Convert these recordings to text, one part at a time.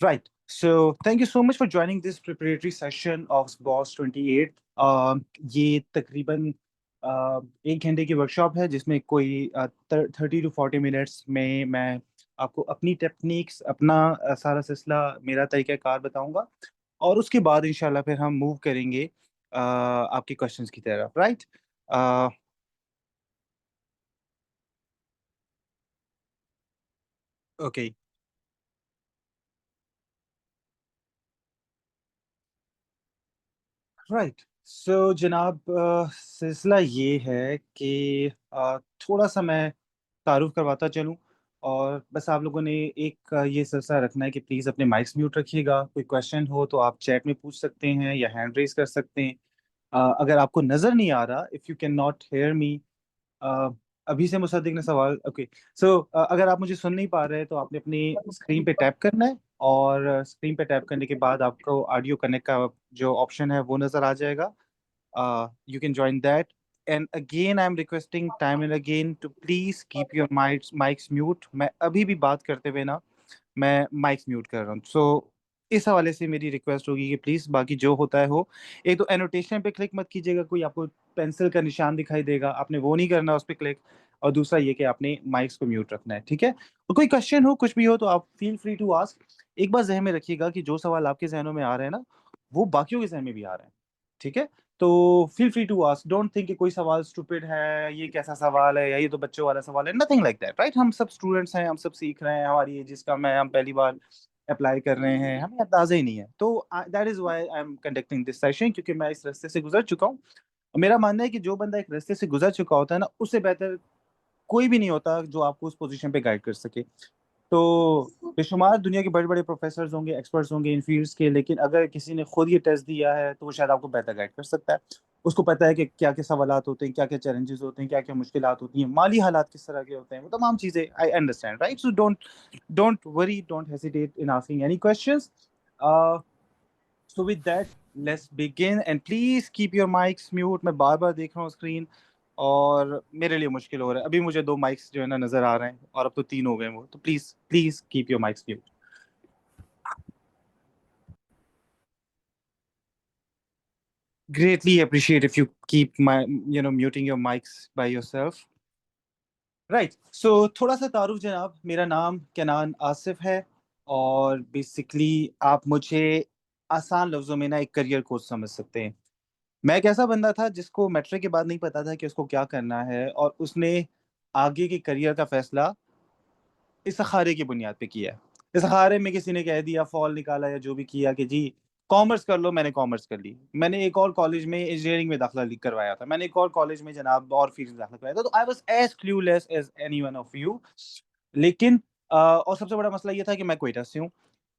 Right. So thank you so much for joining this preparatory session of Boss 28. ये तकरीबन एक घंटे की वर्कशॉप है जिसमें कोई 30 to 40 मिनट्स में मैं आपको अपनी टेक्निक्स अपना सारा सिलसिला मेरा तरीक़ाकार बताऊंगा और उसके बाद इंशाल्लाह फिर हम मूव करेंगे आपके क्वेश्चंस की तरफ राइट ओके राइट सो जनाब सिलसिला ये है कि थोड़ा सा मैं तारुफ करवाता चलूं और बस आप लोगों ने एक ये सिलसिला रखना है कि प्लीज़ अपने माइक्स म्यूट रखिएगा कोई क्वेश्चन हो तो आप चैट में पूछ सकते हैं या हैंड रेज कर सकते हैं अगर आपको नज़र नहीं आ रहा if you can not hear me uh, अभी से मुसद्दिक ने सवाल ओके सो अगर आप मुझे सुन नहीं पा रहे हैं तो आपने अपनी स्क्रीन पे टैप करना है और स्क्रीन पे टैप करने के बाद आपको ऑडियो कनेक्ट का जो ऑप्शन है वो नज़र आ जाएगा you can join that. And again, I'm requesting time and again to please keep your mics mute. मैं अभी भी बात करते हुए ना मैं माइक्स म्यूट कर रहा हूँ सो इस हवाले से मेरी रिक्वेस्ट होगी कि प्लीज़ बाकी जो होता है हो एक तो एनोटेशन पे क्लिक मत कीजिएगा कोई आपको पेंसिल का निशान दिखाई देगा आपने वो नहीं करना उस पर क्लिक और दूसरा ये कि आपने माइक्स को म्यूट रखना है ठीक है और कोई क्वेश्चन हो कुछ भी हो तो आप फील फ्री टू आस्क एक बार जहन में रखिएगा कि जो सवाल आपके जहनों में आ रहे हैं ना वो बाकियों के जहन में भी आ रहे हैं ठीक है तो feel free to ask don't think कि कोई सवाल स्टूपिड है ये कैसा सवाल है या ये तो बच्चों वाला सवाल है नथिंग लाइक दैट राइट हम सब स्टूडेंट्स हैं हम सब सीख रहे हैं हमारी एज का मैं हम पहली बार अप्लाई कर रहे हैं हमें अंदाजा ही नहीं है तो that is why I am conducting this session क्योंकि मैं इस रास्ते से गुजर चुका हूँ मेरा मानना है कि जो बंदा एक रास्ते से गुजर चुका होता है ना उससे बेहतर कोई भी नहीं होता जो आपको उस पोजीशन पे गाइड कर सके तो बेशुमार दुनिया के बड़े बड़े प्रोफेसर होंगे एक्सपर्ट्स होंगे इन फील्ड्स के लेकिन अगर किसी ने खुद ये टेस्ट दिया है तो वो शायद आपको बेहतर गाइड कर सकता है उसको पता है कि क्या क्या सवालात होते हैं क्या क्या चैलेंजेस होते हैं क्या क्या मुश्किलात होती हैं माली हालात किस तरह के होते हैं वो तमाम चीज़ें I understand right so don't worry don't hesitate in asking any questions so with that let's begin and please keep your mics mute मैं बार बार देख रहा हूँ स्क्रीन और मेरे लिए मुश्किल हो रहा है अभी मुझे दो माइक्स जो है ना नजर आ रहे हैं और अब तो तीन हो गए वो तो please please keep your mics mute greatly appreciate if you keep my muting your mics by yourself right so थोड़ा सा तारुफ जनाब मेरा नाम केनान आसिफ है और बेसिकली आप मुझे आसान लफ्जों में ना एक करियर कोच समझ सकते हैं मैं एक ऐसा बंदा था जिसको मैट्रिक के बाद नहीं पता था कि उसको क्या करना है और उसने आगे के करियर का फैसला इस अखाड़े की बुनियाद पे किया है इस अखाड़े में किसी ने कह दिया फॉल निकाला या जो भी किया कि जी कॉमर्स कर लो मैंने कॉमर्स कर ली मैंने एक और कॉलेज में इंजीनियरिंग में दाखिला करवाया था मैंने एक और कॉलेज में जनाब और फील्ड में दाखिला करवाया था तो I was as clueless as any one of you लेकिन और सबसे बड़ा मसला ये था कि मैं कोयटा से हूँ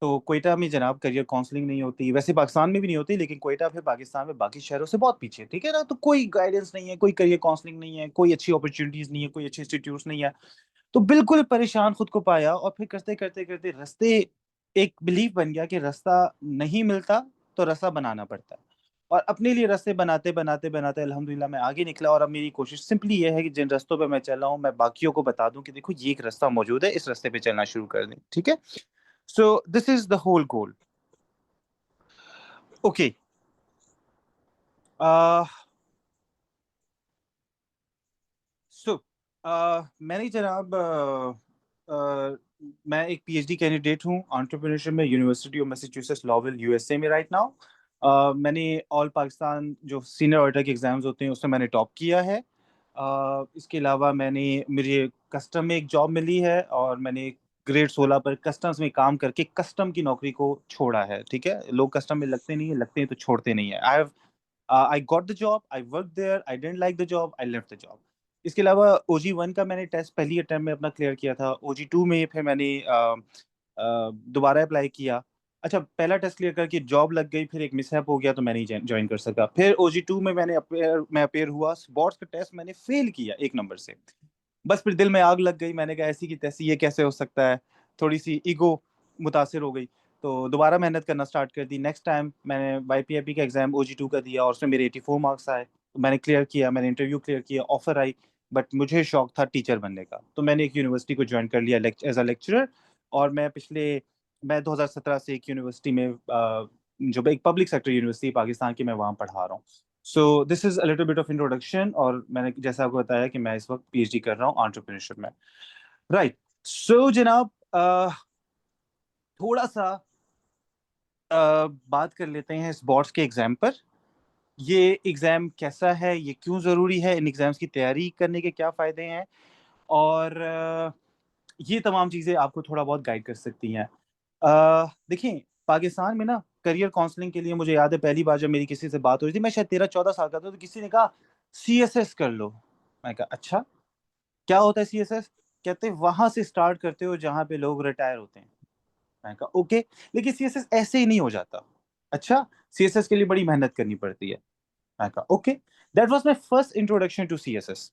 तो कोयटा में जनाब करियर काउंसलिंग नहीं होती वैसे पाकिस्तान में भी नहीं होती लेकिन कोयटा फिर पाकिस्तान में बाकी शहरों से बहुत पीछे ठीक है ना तो कोई गाइडेंस नहीं है कोई करियर काउंसलिंग नहीं है कोई अच्छी अपॉर्चुनिटीज नहीं है कोई अच्छे इंस्टीट्यूट नहीं है तो बिल्कुल परेशान खुद को पाया और फिर करते करते करते रास्ते एक बिलीफ बन गया कि रास्ता नहीं मिलता तो रास्ता बनाना पड़ता है और अपने लिए रास्ते बनाते बनाते बनाते अल्हम्दुलिल्लाह मैं आगे निकला और अब मेरी कोशिश सिंपली ये है कि जिन रास्तों पे मैं चल रहा हूँ मैं बाकियों को बता दूं कि देखो ये एक रास्ता मौजूद है इस रास्ते पे चलना शुरू कर दें ठीक है so this is the whole goal okay so मैंने जनाब मैं एक पीएचडी कैंडिडेट हूँ एंटरप्रेन्योरशिप में university of Massachusetts Lowell USA में राइट नाउ मैंने ऑल पाकिस्तान जो सीनियर ऑडिटर के एग्जाम्स होते हैं उसमें मैंने टॉप किया है इसके अलावा मैंने मेरी कस्टम में एक जॉब मिली है और मैंने ग्रेड 16 पर कस्टम्स में काम करके कस्टम की नौकरी को छोड़ा है ठीक है लोग कस्टम में लगते नहीं है लगते हैं तो छोड़ते नहीं है I got the job I work there I didn't like the job I left the job इसके अलावा OG 1 का मैंने टेस्ट पहली अटेम्प्ट में अपना क्लियर किया था OG 2 में फिर मैंने दोबारा अप्लाई किया अच्छा पहला टेस्ट क्लियर करके जॉब लग गई फिर एक मिसहैप हो गया तो मैं नहीं ज्वाइन कर सका फिर OG 2 में मैं अपेयर हुआ बोर्ड्स का टेस्ट मैंने फेल किया एक नंबर से बस फिर दिल में आग लग गई मैंने कहा ऐसी की तैसी ये कैसे हो सकता है थोड़ी सी ईगो मुतासिर हो गई तो दोबारा मेहनत करना स्टार्ट कर दी नेक्स्ट टाइम मैंने YPFB का एग्जाम OG 2 का दिया और उसमें मेरे 84 मार्क्स आए तो मैंने क्लियर किया मैंने इंटरव्यू क्लियर किया ऑफर आई बट मुझे शौक था टीचर बनने का तो मैंने एक यूनिवर्सिटी को ज्वाइन कर लिया एज अ लेक्चरर और मैं पिछले मैं 2017 से एक यूनिवर्सिटी में जो एक पब्लिक सेक्टर यूनिवर्सिटी पाकिस्तान की, मैं वहाँ पढ़ा रहा हूँ। सो this is a little bit of introduction, और मैंने जैसा आपको बताया कि मैं इस वक्त पीएचडी कर रहा हूँ एंटरप्रेन्योरशिप में। राइट। सो जनाब, थोड़ा सा बात कर लेते हैं इस बोर्ड्स के एग्जाम पर। ये एग्जाम कैसा है, ये क्यों ज़रूरी है, इन एग्जाम्स की तैयारी करने के क्या फ़ायदे हैं, और ये तमाम चीज़ें आपको थोड़ा बहुत गाइड कर सकती हैं। देखिए, पाकिस्तान में ना करियर काउंसलिंग के लिए, मुझे याद है पहली बार जब मेरी किसी से बात हुई थी, मैं शायद 13-14 साल का था, तो किसी ने कहा सीएसएस कर लो। मैं कहा अच्छा, क्या होता है सीएसएस? कहते वहां से स्टार्ट करते हो जहां पे लोग रिटायर होते हैं। मैंने कहा ओके, लेकिन सीएसएस ऐसे ही नहीं हो जाता। अच्छा, सीएसएस के लिए बड़ी मेहनत करनी पड़ती है। मैंने कहा okay. That was my first introduction to CSS.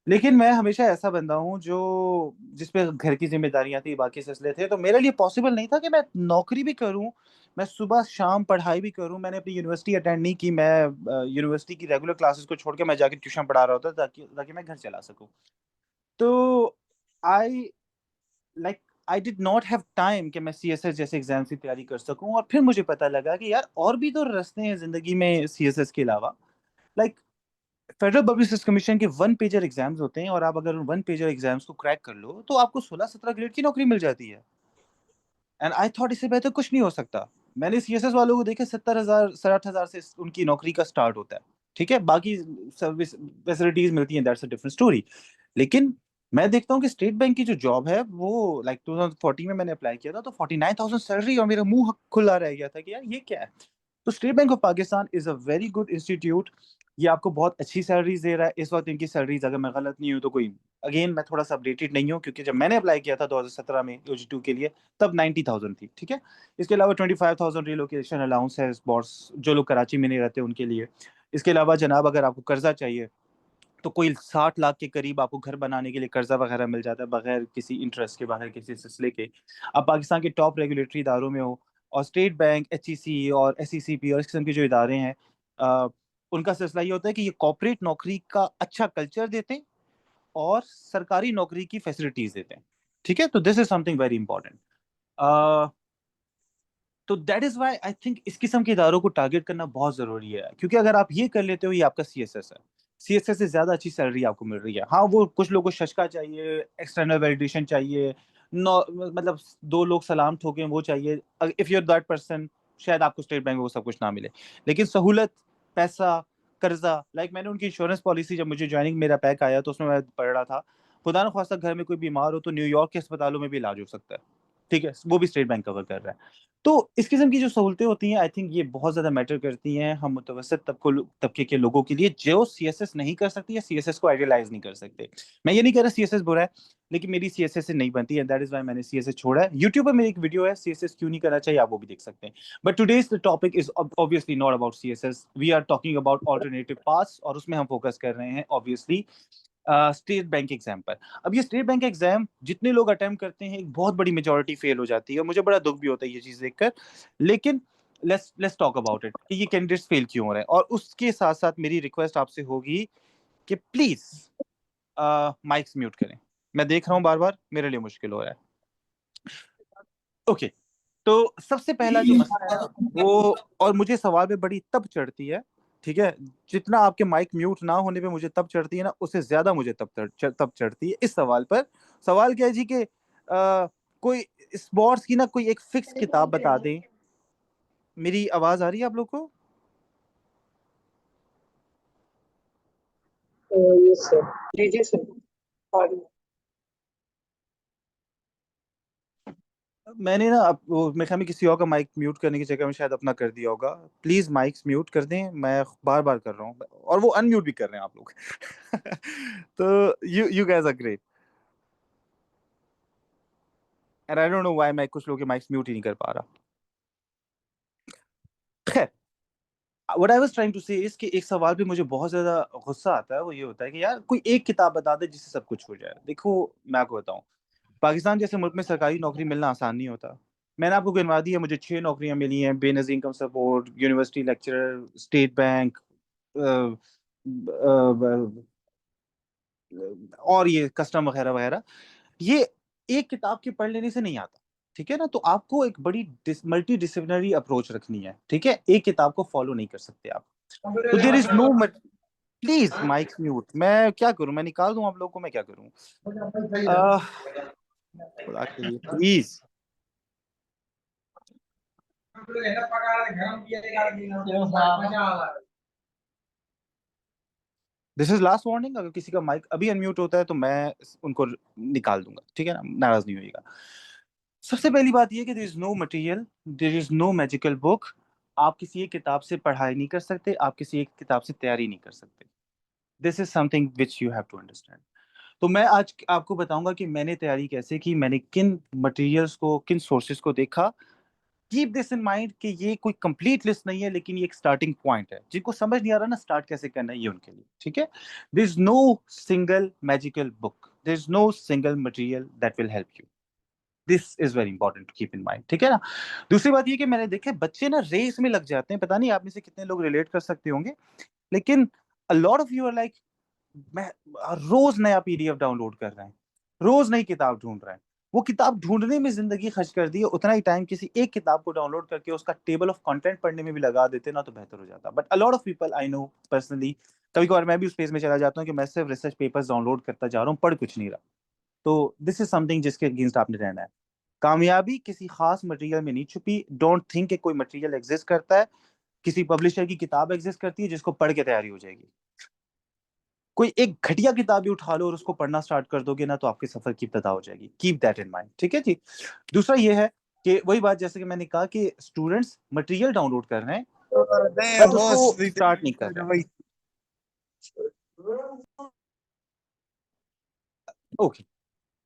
लेकिन मैं हमेशा ऐसा बंदा हूँ जो, जिसपे घर की जिम्मेदारियां थी, बाकी सिलसिले थे, तो मेरे लिए पॉसिबल नहीं था कि मैं नौकरी भी करूँ, मैं सुबह शाम पढ़ाई भी करूँ। मैंने अपनी यूनिवर्सिटी अटेंड नहीं की, मैं यूनिवर्सिटी की रेगुलर क्लासेस को छोड़ के मैं जाके ट्यूशन पढ़ा रहा होता, ताकि ताकि मैं घर चला सकूँ। तो I like I did not have time कि मैं सीएसएस जैसे एग्जाम की तैयारी कर सकूं। और फिर मुझे पता लगा कि यार और भी तो रास्ते हैं जिंदगी में सीएसएस के अलावा। Like federal public service commission के 1 पेजर एग्जाम्स होते हैं, और आप अगर उन 1 पेजर एग्जाम्स को क्रैक कर लो तो आपको 16-17 ग्रेड की नौकरी मिल जाती है। एंड आई थॉट इससे बेहतर कुछ नहीं हो सकता। मैंने सीएसएस वालों को देखे, 70,000 60,000 से उनकी नौकरी का स्टार्ट होता है। ठीक है, बाकी सर्विस फैसिलिटीज मिलती हैं, दैट्स अ डिफरेंट स्टोरी। लेकिन मैं देखता हूँ कि स्टेट बैंक की जो जॉब है वो, लाइक 2014 में मैंने अप्लाई किया था, तो 49,000 सैलरी, और मेरा मुंह खुला रह गया था कि यार ये क्या है। तो state bank of Pakistan is a very good institute. ये आपको बहुत अच्छी सैलरीज दे रहा है इस वक्त। इनकी सैलरीज, अगर मैं गलत नहीं हूँ तो कोई, अगेन मैं थोड़ा सा अपडेटेड नहीं हूँ, क्योंकि जब मैंने अप्लाई किया था 2017 में OG2 के लिए, तब 90,000 थी। ठीक है। इसके अलावा 25,000 रिलोकेशन अलाउंस है बॉस, जो लोग कराची में नहीं रहते उनके लिए। इसके अलावा जनाब, अगर आपको कर्जा चाहिए तो कोई 60 लाख के करीब आपको घर बनाने के लिए कर्जा वगैरह मिल जाता है, बगैर किसी इंटरेस्ट के, बगैर किसी सिलसिले के। आप पाकिस्तान के टॉप रेगुलेटरी इदारों में हो, और स्टेट बैंक, एचईसी और एसईसीपी और इस किस्म के जो इदारे हैं, अ, उनका सिलसिला ये होता है कि ये कॉर्पोरेट नौकरी का अच्छा कल्चर देते हैं और सरकारी नौकरी की फैसिलिटीज देते हैं। ठीक है, तो this is something very important. तो that is why I think इस किस्म के इदारों को टारगेट करना बहुत जरूरी है, क्योंकि अगर आप ये कर लेते हो, ये आपका सीएसएस है। सीएसएस से ज्यादा अच्छी सैलरी आपको मिल रही है। हाँ, वो कुछ लोगों को शशका चाहिए, एक्सटर्नल वैलिडेशन चाहिए, नो मतलब 2 लोग सलाम ठोकें वो चाहिए। If you are that person, शायद आपको स्टेट बैंक में वो सब कुछ ना मिले। लेकिन सहूलत, पैसा, कर्जा, लाइक मैंने उनकी इंश्योरेंस पॉलिसी, जब मुझे ज्वाइनिंग मेरा पैक आया तो उसमें मैं पढ़ रहा था, खुदा न खास्ता घर में कोई बीमार हो तो न्यूयॉर्क के अस्पतालों में भी इलाज हो सकता है। ठीक है, वो भी स्टेट बैंक कवर कर रहा है। तो इस किस्म की जो सहूलतें होती हैं, आई थिंक ये बहुत ज्यादा मैटर करती हैं हम मुतवसत तबके के लोगों के लिए, जो सीएसएस नहीं कर सकती या सीएसएस को आइडियलाइज नहीं कर सकते। मैं ये नहीं कह रहा सीएसएस बुरा है, लेकिन मेरी सीएसएस से नहीं बनती है, दैट इज व्हाई मैंने सीएसएस छोड़ा है। यूट्यूब पर मेरी एक वीडियो है, सीएसएस क्यों नहीं करना चाहिए, आप वो भी देख सकते हैं। But today's the topic is obviously not about CSS, we are talking about alternative paths, और उसमें हम फोकस कर रहे हैं ऑब्वियसली स्टेट बैंक एग्जाम पर। अब ये स्टेट बैंक एग्जाम जितने लोग अटेम्प्ट करते हैं, एक बहुत बड़ी मेजोरिटी फेल हो जाती है, और मुझे बड़ा दुख भी होता है ये चीज देखकर। लेकिन लेट्स टॉक अबाउट इट कि ये कैंडिडेट्स फेल क्यों हो रहे हैं। और उसके साथ साथ मेरी रिक्वेस्ट आपसे होगी कि प्लीज माइक्स म्यूट करें। मैं देख रहा हूँ बार बार, मेरे लिए मुश्किल हो रहा है। ओके। तो सबसे पहला जो मसला है ना वो, और मुझे सवाल पे बड़ी तब चढ़ती है, ठीक है, जितना आपके माइक म्यूट ना होने पे मुझे तब चढ़ती है ना, उससे ज्यादा मुझे तब चढ़ती है इस सवाल पर। सवाल क्या है जी कि कोई स्पोर्ट्स की ना कोई एक फिक्स किताब बता दें। मेरी आवाज आ रही है आप लोग को? Yes sir. जी जी सर। और मैंने ना वो मेरे ख्याल में किसी और का माइक म्यूट करने की जगह में शायद अपना कर दिया होगा। प्लीज माइक्स म्यूट कर दें, मैं बार बार कर रहा हूँ, और वो अनम्यूट भी कर रहे हैं आप लोग। तो you guys are great, and I don't know why मैं कुछ लोगों के माइक्स म्यूट ही नहीं कर पा रहा। खैर, what I was trying to say is कि एक सवाल पे मुझे बहुत ज्यादा गुस्सा आता है, वो ये होता है कि यार कोई एक किताब बता दे जिससे सब कुछ हो जाए। देखो, मैं आपको बताऊं, पाकिस्तान जैसे मुल्क में सरकारी नौकरी मिलना आसान नहीं होता। मैंने आपको गिनवा दी है, मुझे 6 नौकरियां मिली हैं, Benazir income support, university lecturer, state bank, और ये कस्टम वगैरह वगैरह। ये एक किताब के पढ़ लेने से नहीं आता। ठीक है ना, तो आपको एक बड़ी मल्टी डिसिप्लिनरी अप्रोच रखनी है, ठीक है, एक किताब को फॉलो नहीं कर सकते आप। तो there is no, please mic mute, मैं क्या करूं, मैं निकाल दूं आप लोगों को, मैं क्या करूं? खुदा के लिए please. This is last warning, अगर किसी का माइक अभी अनम्यूट होता है तो मैं उनको निकाल दूंगा, ठीक है ना, नाराज नहीं होइएगा। सबसे पहली बात यह कि there is no material, there is no magical book. आप किसी एक किताब से पढ़ाई नहीं कर सकते, आप किसी एक किताब से तैयारी नहीं कर सकते। This is something which you have to understand. तो मैं आज आपको बताऊंगा कि मैंने तैयारी कैसे की, मैंने किन मटेरियल्स को, किन सोर्सेज को देखा। कीप दिस इन माइंड कि ये कोई कंप्लीट लिस्ट नहीं है, लेकिन ये एक स्टार्टिंग पॉइंट है। जिनको समझ नहीं आ रहा ना स्टार्ट कैसे करना है, ये उनके लिए, ठीक है। There is no single magical book, there is no single material that will help you. This is very important to keep in mind, ठीक है ना। दूसरी बात ये कि मैंने देखे बच्चे ना रेस में लग जाते हैं, पता नहीं आप में से कितने लोग रिलेट कर सकते होंगे, लेकिन a lot of you are like, मैं रोज नया पीडीएफ डाउनलोड कर रहे हैं, रोज नई किताब ढूंढ रहे हैं। वो किताब ढूंढने में जिंदगी खर्च कर दी है, उतना ही टाइम किसी एक किताब को डाउनलोड करके उसका टेबल ऑफ कंटेंट पढ़ने में भी लगा देते ना, तो बेहतर हो जाता। But a lot of people I know personally, कभी कभार मैं भी उस पेज में चला जाता हूँ कि मैं सिर्फ रिसर्च पेपर्स डाउनलोड करता जा रहा हूँ, पढ़ कुछ नहीं रहा। तो दिस इज समथिंग जिसके अगेंस्ट आपने रहना है। कामयाबी किसी खास मटेरियल में नहीं छुपी। डोंट थिंक कि कोई मटेरियल एग्जिस्ट करता है, किसी पब्लिशर की किताब एग्जिस्ट करती है जिसको पढ़ के तैयारी हो जाएगी। कोई एक घटिया किताब भी उठा लो और उसको पढ़ना स्टार्ट कर दोगे ना, तो आपके सफर की इब्तिदा हो जाएगी। कीप दैट इन माइंड, ठीक है जी। दूसरा ये है कि वही बात जैसे कि मैंने कहा कि स्टूडेंट्स मटेरियल डाउनलोड कर रहे हैं Damn, बट उसको boss, they स्टार्ट नहीं कर रहे हैं। wait. ओके,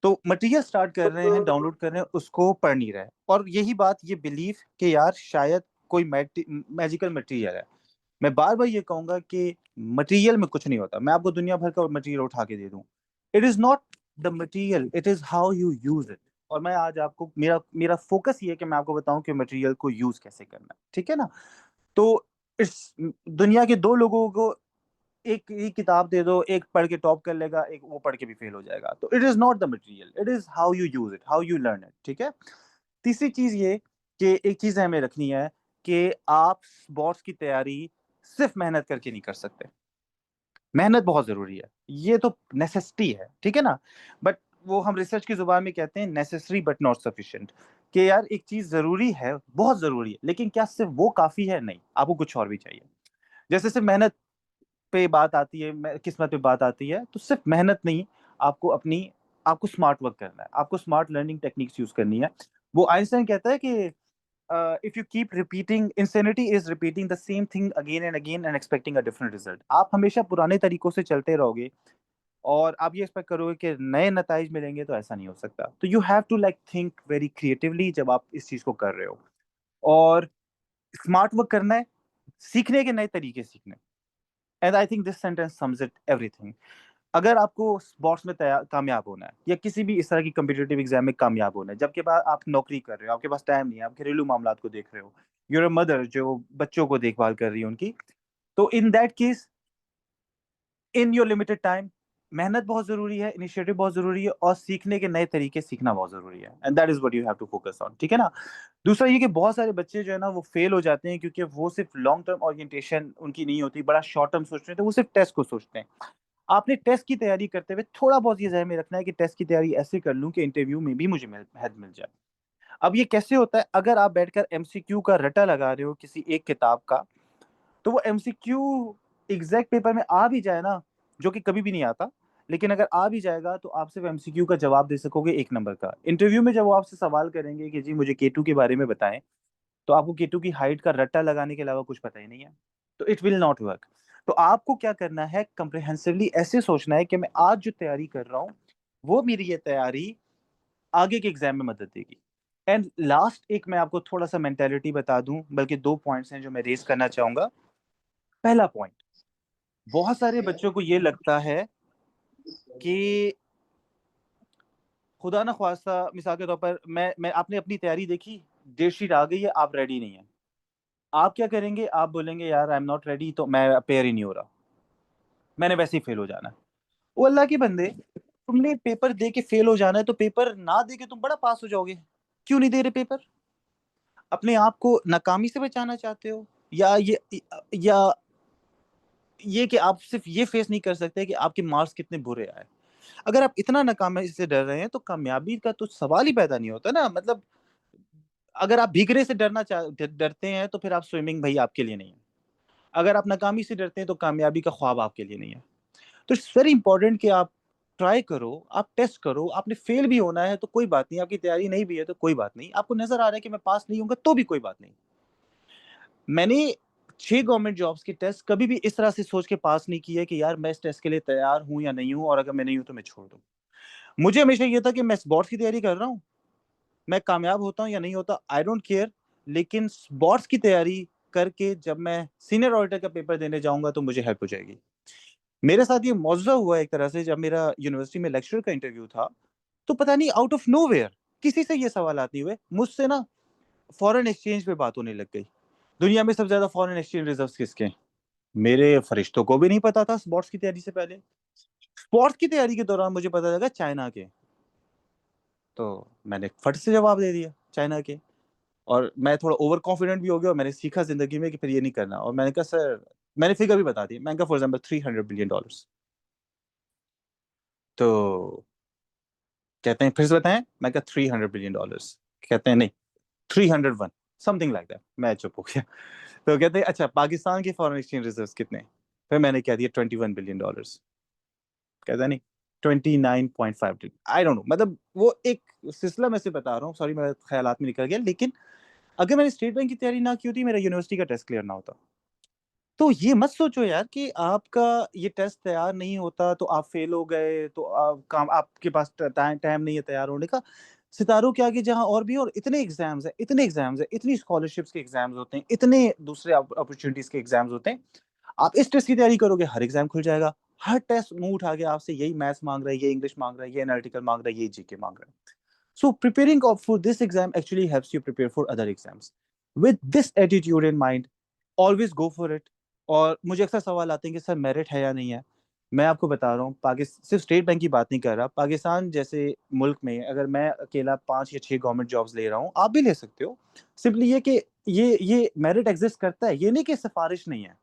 तो मटेरियल स्टार्ट कर रहे हैं, डाउनलोड कर रहे हैं, उसको पढ़ नहीं रहे हैं। और यही बात, ये बिलीफ कि यार शायद कोई मैजिकल मटेरियल है। मैं बार बार ये कहूंगा कि मटेरियल में कुछ नहीं होता, मैं आपको दुनिया भर का मटेरियल उठा के दे दूं, it is not the material, it is how you use it. और मैं आज आपको, मेरा मेरा फोकस ये है कि मैं आपको बताऊं कि मटेरियल को यूज कैसे करना है, ठीक है ना। तो इस दुनिया के दो लोगों को एक ही किताब दे दो, एक पढ़ के टॉप कर लेगा, एक वो पढ़ के भी फेल हो जाएगा। तो it is not the material, it is how you use it, how you learn it, ठीक है। तीसरी चीज ये कि एक चीज हमें रखनी है कि आप बॉस की तैयारी सिर्फ मेहनत करके नहीं कर सकते। मेहनत बहुत जरूरी है, ये तो नेसेसिटी है, ठीक है ना। बट वो हम रिसर्च की जुबान में कहते हैं नेसेसरी बट नॉट सफिशिएंट, कि यार एक चीज जरूरी है, बहुत जरूरी है, लेकिन क्या सिर्फ वो काफी है? नहीं, आपको कुछ और भी चाहिए। जैसे सिर्फ मेहनत पे बात आती है, किस्मत पे बात आती है, तो सिर्फ मेहनत नहीं, आपको अपनी, आपको स्मार्ट वर्क करना है, आपको स्मार्ट लर्निंग टेक्निक्स यूज करनी है। वो आइंस्टाइन कहता है कि if you keep repeating, insanity is repeating the same thing again and again and expecting a different result. आप हमेशा पुराने तरीकों से चलते रहोगे और आप ये एक्सपेक्ट करोगे कि नए नताइज मिलेंगे, तो ऐसा नहीं हो सकता। तो you have to like think very creatively जब आप इस चीज को कर रहे हो, और स्मार्ट वर्क करना है, सीखने के नए तरीके सीखने। And I think this sentence sums it everything. अगर आपको स्पोर्ट्स में कामयाब होना है, या किसी भी इस तरह की कम्पिटेटिव एग्जाम में कामयाब होना है, जबकि बाद आप नौकरी कर रहे हो, आपके पास टाइम नहीं है, आप घरेलू मामलात को देख रहे हो, यूर अ मदर जो बच्चों को देखभाल कर रही है उनकी, तो in that case, in your limited time, मेहनत बहुत जरूरी है, इनिशिएटिव बहुत जरूरी है, और सीखने के नए तरीके सीखना बहुत जरूरी है। And that is what you have to focus on, ठीक है ना। दूसरा ये कि बहुत सारे बच्चे जो है ना वो फेल हो जाते हैं क्योंकि वो सिर्फ लॉन्ग टर्म ओरिएंटेशन उनकी नहीं होती, बड़ा शॉर्ट टर्म सोचते हैं, तो वो सिर्फ टेस्ट को सोचते हैं। आपने टेस्ट की तैयारी करते हुए थोड़ा बहुत ये ज़हन में रखना है कि टेस्ट की तैयारी ऐसे कर लूं कि इंटरव्यू में भी मुझे हेल्प मिल जाए। अब ये कैसे होता है? अगर आप बैठकर एमसीक्यू का रटा लगा रहे हो किसी एक किताब का, तो वो एमसीक्यू एग्जैक्ट पेपर में आ भी जाए ना, जो कि कभी भी नहीं आता, लेकिन अगर आ भी जाएगा तो आप सिर्फ एमसीक्यू का जवाब दे सकोगे एक नंबर का। इंटरव्यू में जब वो आपसे सवाल करेंगे कि जी मुझे केटू के बारे में बताएं, तो आपको केटू की हाइट का रट्टा लगाने के अलावा कुछ पता ही नहीं है, तो इट विल नॉट वर्क। तो आपको क्या करना है, कंप्रिहेंसिवली ऐसे सोचना है कि मैं आज जो तैयारी कर रहा हूँ, वो मेरी ये तैयारी आगे के एग्जाम में मदद देगी। एंड लास्ट एक मैं आपको थोड़ा सा मेंटेलिटी बता दूं, बल्कि दो पॉइंट्स हैं जो मैं रेस करना चाहूंगा। पहला पॉइंट, बहुत सारे बच्चों को ये लगता है कि खुदा ना ख्वास्ता, मिसाल के तौर पर मैं आपने अपनी तैयारी देखी, डेट शीट आ गई है, आप रेडी नहीं है, आप क्या करेंगे? आप बोलेंगे यार आई एम नॉट रेडी, तो मैं अपेयर ही नहीं हो रहा, मैंने वैसे ही फेल हो जाना है। वो अल्लाह के बंदे, तुमने पेपर दे के फेल हो जाना है, तो पेपर ना दे के तुम बड़ा पास हो जाओगे। क्यों नहीं दे रहे पेपर? अपने आप को नाकामी से बचाना चाहते हो, या ये कि आप सिर्फ ये फेस नहीं कर सकते कि आपके मार्क्स कितने बुरे आए? अगर आप इतना नाकामी से डर रहे हैं तो कामयाबी का तो सवाल ही पैदा नहीं होता ना। मतलब अगर आप भीगने से डरते हैं तो फिर आप स्विमिंग भाई आपके लिए नहीं है। अगर आप नाकामी से डरते हैं तो कामयाबी का ख्वाब आपके लिए नहीं है। तो इट्स वेरी इंपॉर्टेंट कि आप ट्राई करो, आप टेस्ट करो। आपने फेल भी होना है तो कोई बात नहीं, आपकी तैयारी नहीं भी है तो कोई बात नहीं, आपको नजर आ रहा है कि मैं पास नहीं होऊंगा तो भी कोई बात नहीं। मैंने 6 गवर्नमेंट जॉब्स के टेस्ट कभी भी इस तरह से सोच के पास नहीं किए कि यार मैं इस टेस्ट के लिए तैयार हूं या नहीं हूं, और अगर मैं नहीं हूं तो मैं छोड़ दूं। मुझे हमेशा ये था कि मैं बोर्ड्स की तैयारी कर रहा हूं, मैं कामयाब होता हूं या नहीं होता आई डोंट केयर, लेकिन बोर्ड्स की तैयारी करके जब मैं सीनियर ऑडिटर का पेपर देने जाऊंगा तो मुझे हेल्प हो जाएगी। मेरे साथ ये मौजूदा हुआ एक तरह से, जब मेरा यूनिवर्सिटी में लेक्चर का इंटरव्यू था, तो पता नहीं आउट ऑफ नोवेयर किसी से ये सवाल नहीं हुए, मुझसे ना फॉरेन एक्सचेंज पे बात होने लग गई। दुनिया में सबसे ज्यादा फॉरेन एक्सचेंज रिजर्व्स किसके हैं? मेरे फरिश्तों को भी नहीं पता था स्पोर्ट्स की तैयारी से पहले। स्पोर्ट्स की तैयारी के दौरान मुझे पता लगा चाइना के। तो मैंने फट से जवाब दे दिया चाइना के। और मैं थोड़ा ओवर कॉन्फिडेंट भी हो गया, और मैंने सीखा जिंदगी में कि फिर ये नहीं करना। और मैंने कहा सर, मैंने फिगर भी बता दी, मैंने कहा फॉर एग्जाम्पल $300 बिलियन। तो कहते हैं फिर से बताएं, मैं कहा $300 बिलियन। कहते हैं नहीं, 301, समथिंग लाइक दैट। मैं चुप हो गया। तो कहते हैं अच्छा पाकिस्तान के फॉरेन एक्सचेंज रिजर्व कितने? फिर मैंने कह दिया $21 बिलियन। कहता नहीं, 29.5। आई डोंट नो, मतलब वो एक सिलसिला मैं से बता रहा हूँ, सॉरी मेरे ख्यालात में निकल गया। लेकिन अगर मैंने स्टेट बैंक की तैयारी ना की होती, मेरा यूनिवर्सिटी का टेस्ट क्लियर ना होता। तो ये मत सोचो यार कि आपका ये टेस्ट तैयार नहीं होता तो आप फेल हो गए, तो आप काम आपके पास टाइम टाइम नहीं है तैयार होने का। सितारों के आगे जहां और भी, और इतने एग्जाम्स है, इतने एग्जाम्स है, इतनी स्कॉलरशिप्स के एग्जाम्स होते हैं, इतने दूसरे अपॉर्चुनिटीज के एग्जाम्स होते हैं। आप इस टेस्ट की तैयारी करोगे, हर एग्जाम खुल जाएगा। हर टेस्ट मुंह उठा के आपसे यही मैथ्स मांग रहा है, ये इंग्लिश मांग रहा है, ये एनालिटिकल मांग रहा है, ये जीके मांग रहा है। So preparing for this exam actually helps you prepare for other exams. With this attitude in mind, always go for it. और मुझे अक्सर सवाल आते हैं कि सर मेरिट है या नहीं है। मैं आपको बता रहा हूँ, पाकिस्तान सिर्फ स्टेट बैंक की बात नहीं कर रहा, पाकिस्तान जैसे मुल्क में अगर मैं अकेला 5 या 6 गवर्नमेंट जॉब्स ले रहा हूँ, आप भी ले सकते हो। सिंपली ये कि ये मेरिट एग्जिस्ट करता है, ये नहीं कि सिफारिश नहीं है,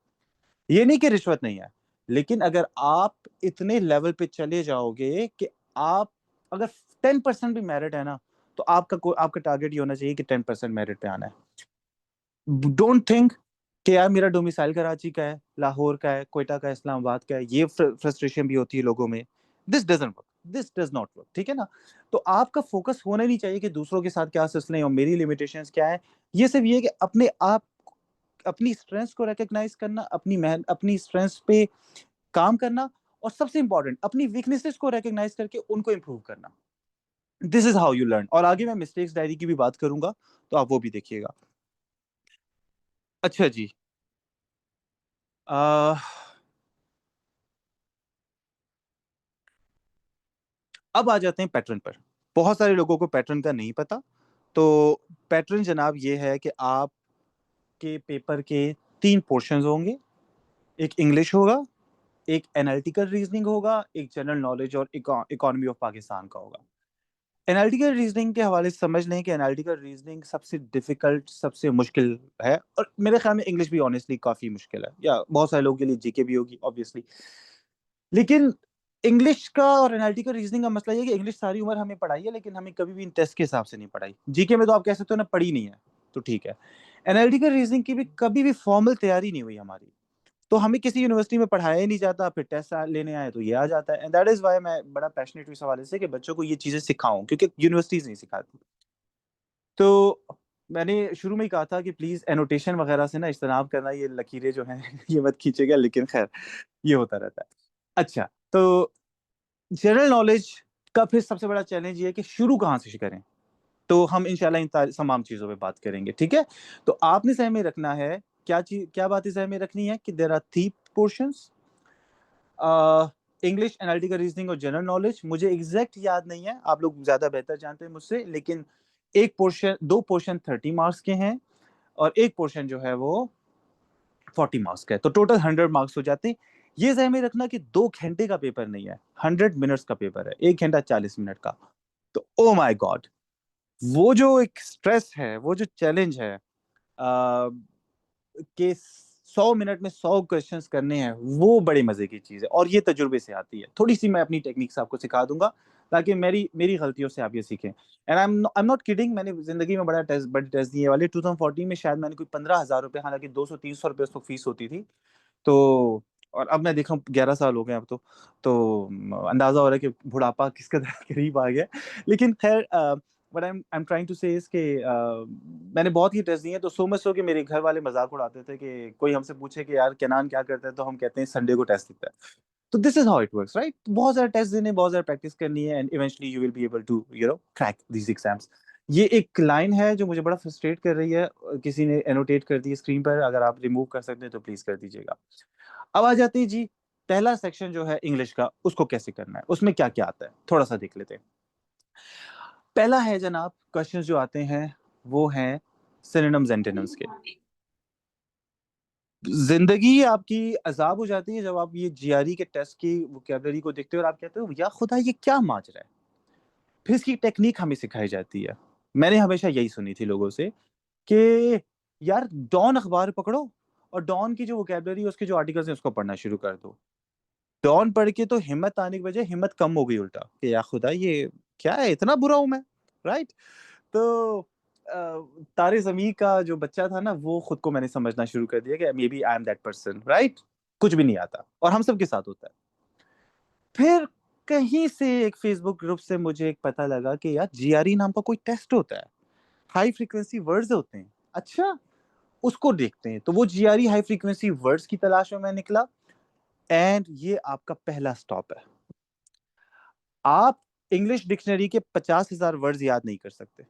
ये नहीं कि रिश्वत नहीं है। लेकिन अगर आप इतने लेवल पे चले जाओगे कि आप, अगर 10% भी मेरिट है ना, तो आपका टारगेट ये होना चाहिए कि 10% मेरिट पे आना है। डोंट थिंक कि यार मेरा डोमिसाइल कराची का है, लाहौर का है, कोयटा का है, इस्लामाबाद का है। ये फ्रस्ट्रेशन भी होती है लोगों में। This doesn't work, this does not work, ठीक है ना? तो आपका फोकस होना नहीं चाहिए कि दूसरों के साथ क्या सिलसिले और मेरी लिमिटेशंस क्या है। ये सिर्फ ये कि अपने आप, अपनी स्ट्रेंथ्स को रिकॉग्नाइज करना, अपनी स्ट्रेंथ्स पे काम करना, और सबसे इंपॉर्टेंट अपनी वीकनेसेस को रिकॉग्नाइज करके उनको इंप्रूव करना। This is how you learn. और आगे मैं मिस्टेक्स डायरी की भी बात करूंगा, तो आप वो भी देखिएगा। अच्छा जी, आ, अब आ जाते हैं पैटर्न पर। बहुत सारे लोगों को पैटर्न का नहीं पता। तो पैटर्न जनाब ये है कि आपके पेपर के 3 पोर्शंस होंगे। एक इंग्लिश होगा, एक एनालिटिकल रीजनिंग होगा, एक जनरल नॉलेज और इकोनॉमी ऑफ पाकिस्तान का होगा। एनालिटिकल रीजनिंग के हवाले से समझ लें कि एनालिटिकल रीजनिंग सबसे डिफिकल्ट, सबसे मुश्किल है। और मेरे ख्याल में इंग्लिश भी ऑनेस्टली काफी मुश्किल है, या बहुत सारे लोगों के लिए जीके भी होगी ऑब्वियसली। लेकिन इंग्लिश का और एनालिटिकल रीजनिंग का मसला ये है कि इंग्लिश सारी उम्र हमें पढ़ाई है, लेकिन हमें कभी भी इन टेस्ट के हिसाब से नहीं पढ़ाई। जीके में तो आप कह सकते हो ना, पढ़ी नहीं है, तो ठीक है। एनालिटिकल रीजनिंग की भी कभी भी फॉर्मल तैयारी नहीं हुई हमारी। तो हमें किसी यूनिवर्सिटी में पढ़ाया ही नहीं जाता, फिर टेस्ट लेने आए तो ये आ जाता है। एंड दैट इज वाई मैं बड़ा पैशनेट हूँ इस हवाले से कि बच्चों को ये चीजें सिखाऊं, क्योंकि यूनिवर्सिटीज नहीं सिखाती। तो मैंने शुरू में ही कहा था कि प्लीज एनोटेशन वगैरह से ना इज्तनाब करना, ये लकीरें जो हैं ये मत खींचेगा, लेकिन खैर ये होता रहता है। अच्छा, तो जनरल नॉलेज का फिर सबसे बड़ा चैलेंज ये है कि शुरू कहाँ से करें। तो हम इंशाल्लाह इन तमाम चीजों पे बात करेंगे, ठीक है? तो आपने सहन में रखना है, क्या चीज, क्या बातें सहन में रखनी है कि there are 3 portions, English, analytical reasoning और जनरल नॉलेज। मुझे एग्जैक्ट याद नहीं है, आप लोग ज्यादा बेहतर जानते हैं मुझसे, लेकिन एक पोर्शन, 2 पोर्शन 30 मार्क्स के हैं, और एक पोर्शन जो है वो 40 मार्क्स का है। तो टोटल 100 मार्क्स हो जाते हैं। ये ध्यान में रखना कि 2 घंटे का पेपर नहीं है, 100 मिनट्स का पेपर है, 1 घंटा 40 मिनट का। तो ओ माई गॉड, वो जो एक स्ट्रेस है, वो जो चैलेंज है कि 100 मिनट में 100 क्वेश्चंस करने हैं, वो बड़े मजे की चीज है और ये तजुर्बे से आती है। थोड़ी सी मैं अपनी टेक्निक्स आपको सिखा दूंगा ताकि मेरी मेरी गलतियों से आप ये सीखें। And I am not kidding, मैंने जिंदगी में बड़े टेस्ट दिए वाले। 2014 में शायद मैंने कोई 15,000 रुपए, हालांकि 200-300 रुपए उस वक्त फीस होती थी। तो और अब मैं देख रहा हूँ 11 साल हो गए अब तो अंदाजा हो रहा है कि बुढ़ापा किस कदर करीब आ गया। लेकिन खैर but I am trying to say कि मैंने बहुत ही टेस्ट दिए हैं। तो सो मच सो कि मेरे घर वाले मजाक उड़ाते थे कि कोई हमसे पूछे कि यार केनान क्या करता है, तो हम कहते हैं संडे को टेस्ट देता है। तो this is how it works, right? बहुत सारे टेस्ट देने, बहुत सारे प्रैक्टिस करनी है, and eventually you will be able to crack these exams. ये एक लाइन है जो मुझे बड़ा फ्रस्ट्रेट कर रही है, किसी ने एनोटेट कर दी स्क्रीन पर, अगर आप रिमूव कर सकते हैं तो प्लीज कर दीजिएगा। अब आ जाती है जी पहला सेक्शन जो है इंग्लिश का, उसको कैसे करना है, उसमें क्या क्या आता है थोड़ा सा देख लेते हैं। पहला है जनाब, क्वेश्चंस जो आते हैं वो हैं सिनोनिम्स एंटोनिम्स के। जिंदगी आपकी अजाब हो जाती है जब आप ये जीआरई के टेस्ट की वोकैबुलरी को देखते हो और आप कहते हो या खुदा ये क्या माजरा है। फिर इसकी टेक्निक हमें सिखाई जाती है। मैंने हमेशा यही सुनी थी लोगों से कि यार डॉन अखबार पकड़ो और डॉन की जो वोकैबुलरी है, उसके जो आर्टिकल्स हैं, उसको पढ़ना शुरू कर दो। डॉन पढ़ के तो हिम्मत आने की बजाय हिम्मत कम हो गई उल्टा, कि या खुदा ये क्या है, इतना बुरा हूं मैं, राइट? तो तारे जमी का जो बच्चा था ना, वो खुद को मैंने समझना शुरू कर दिया कि may be I am that person, right? कुछ भी नहीं आता और हम सब के साथ होता है। फिर कहीं से एक फेसबुक ग्रुप से मुझे एक पता लगा कि यार जीआरई नाम का कोई टेस्ट होता है, हाई फ्रीक्वेंसी वर्ड्स होते हैं। अच्छा, उसको देखते हैं। तो वो जीआरई हाई फ्रीक्वेंसी वर्ड्स की तलाश में मैं निकला। एंड ये आपका पहला स्टॉप है। आप इंग्लिश डिक्शनरी के 50,000 वर्ड्स याद नहीं कर सकते।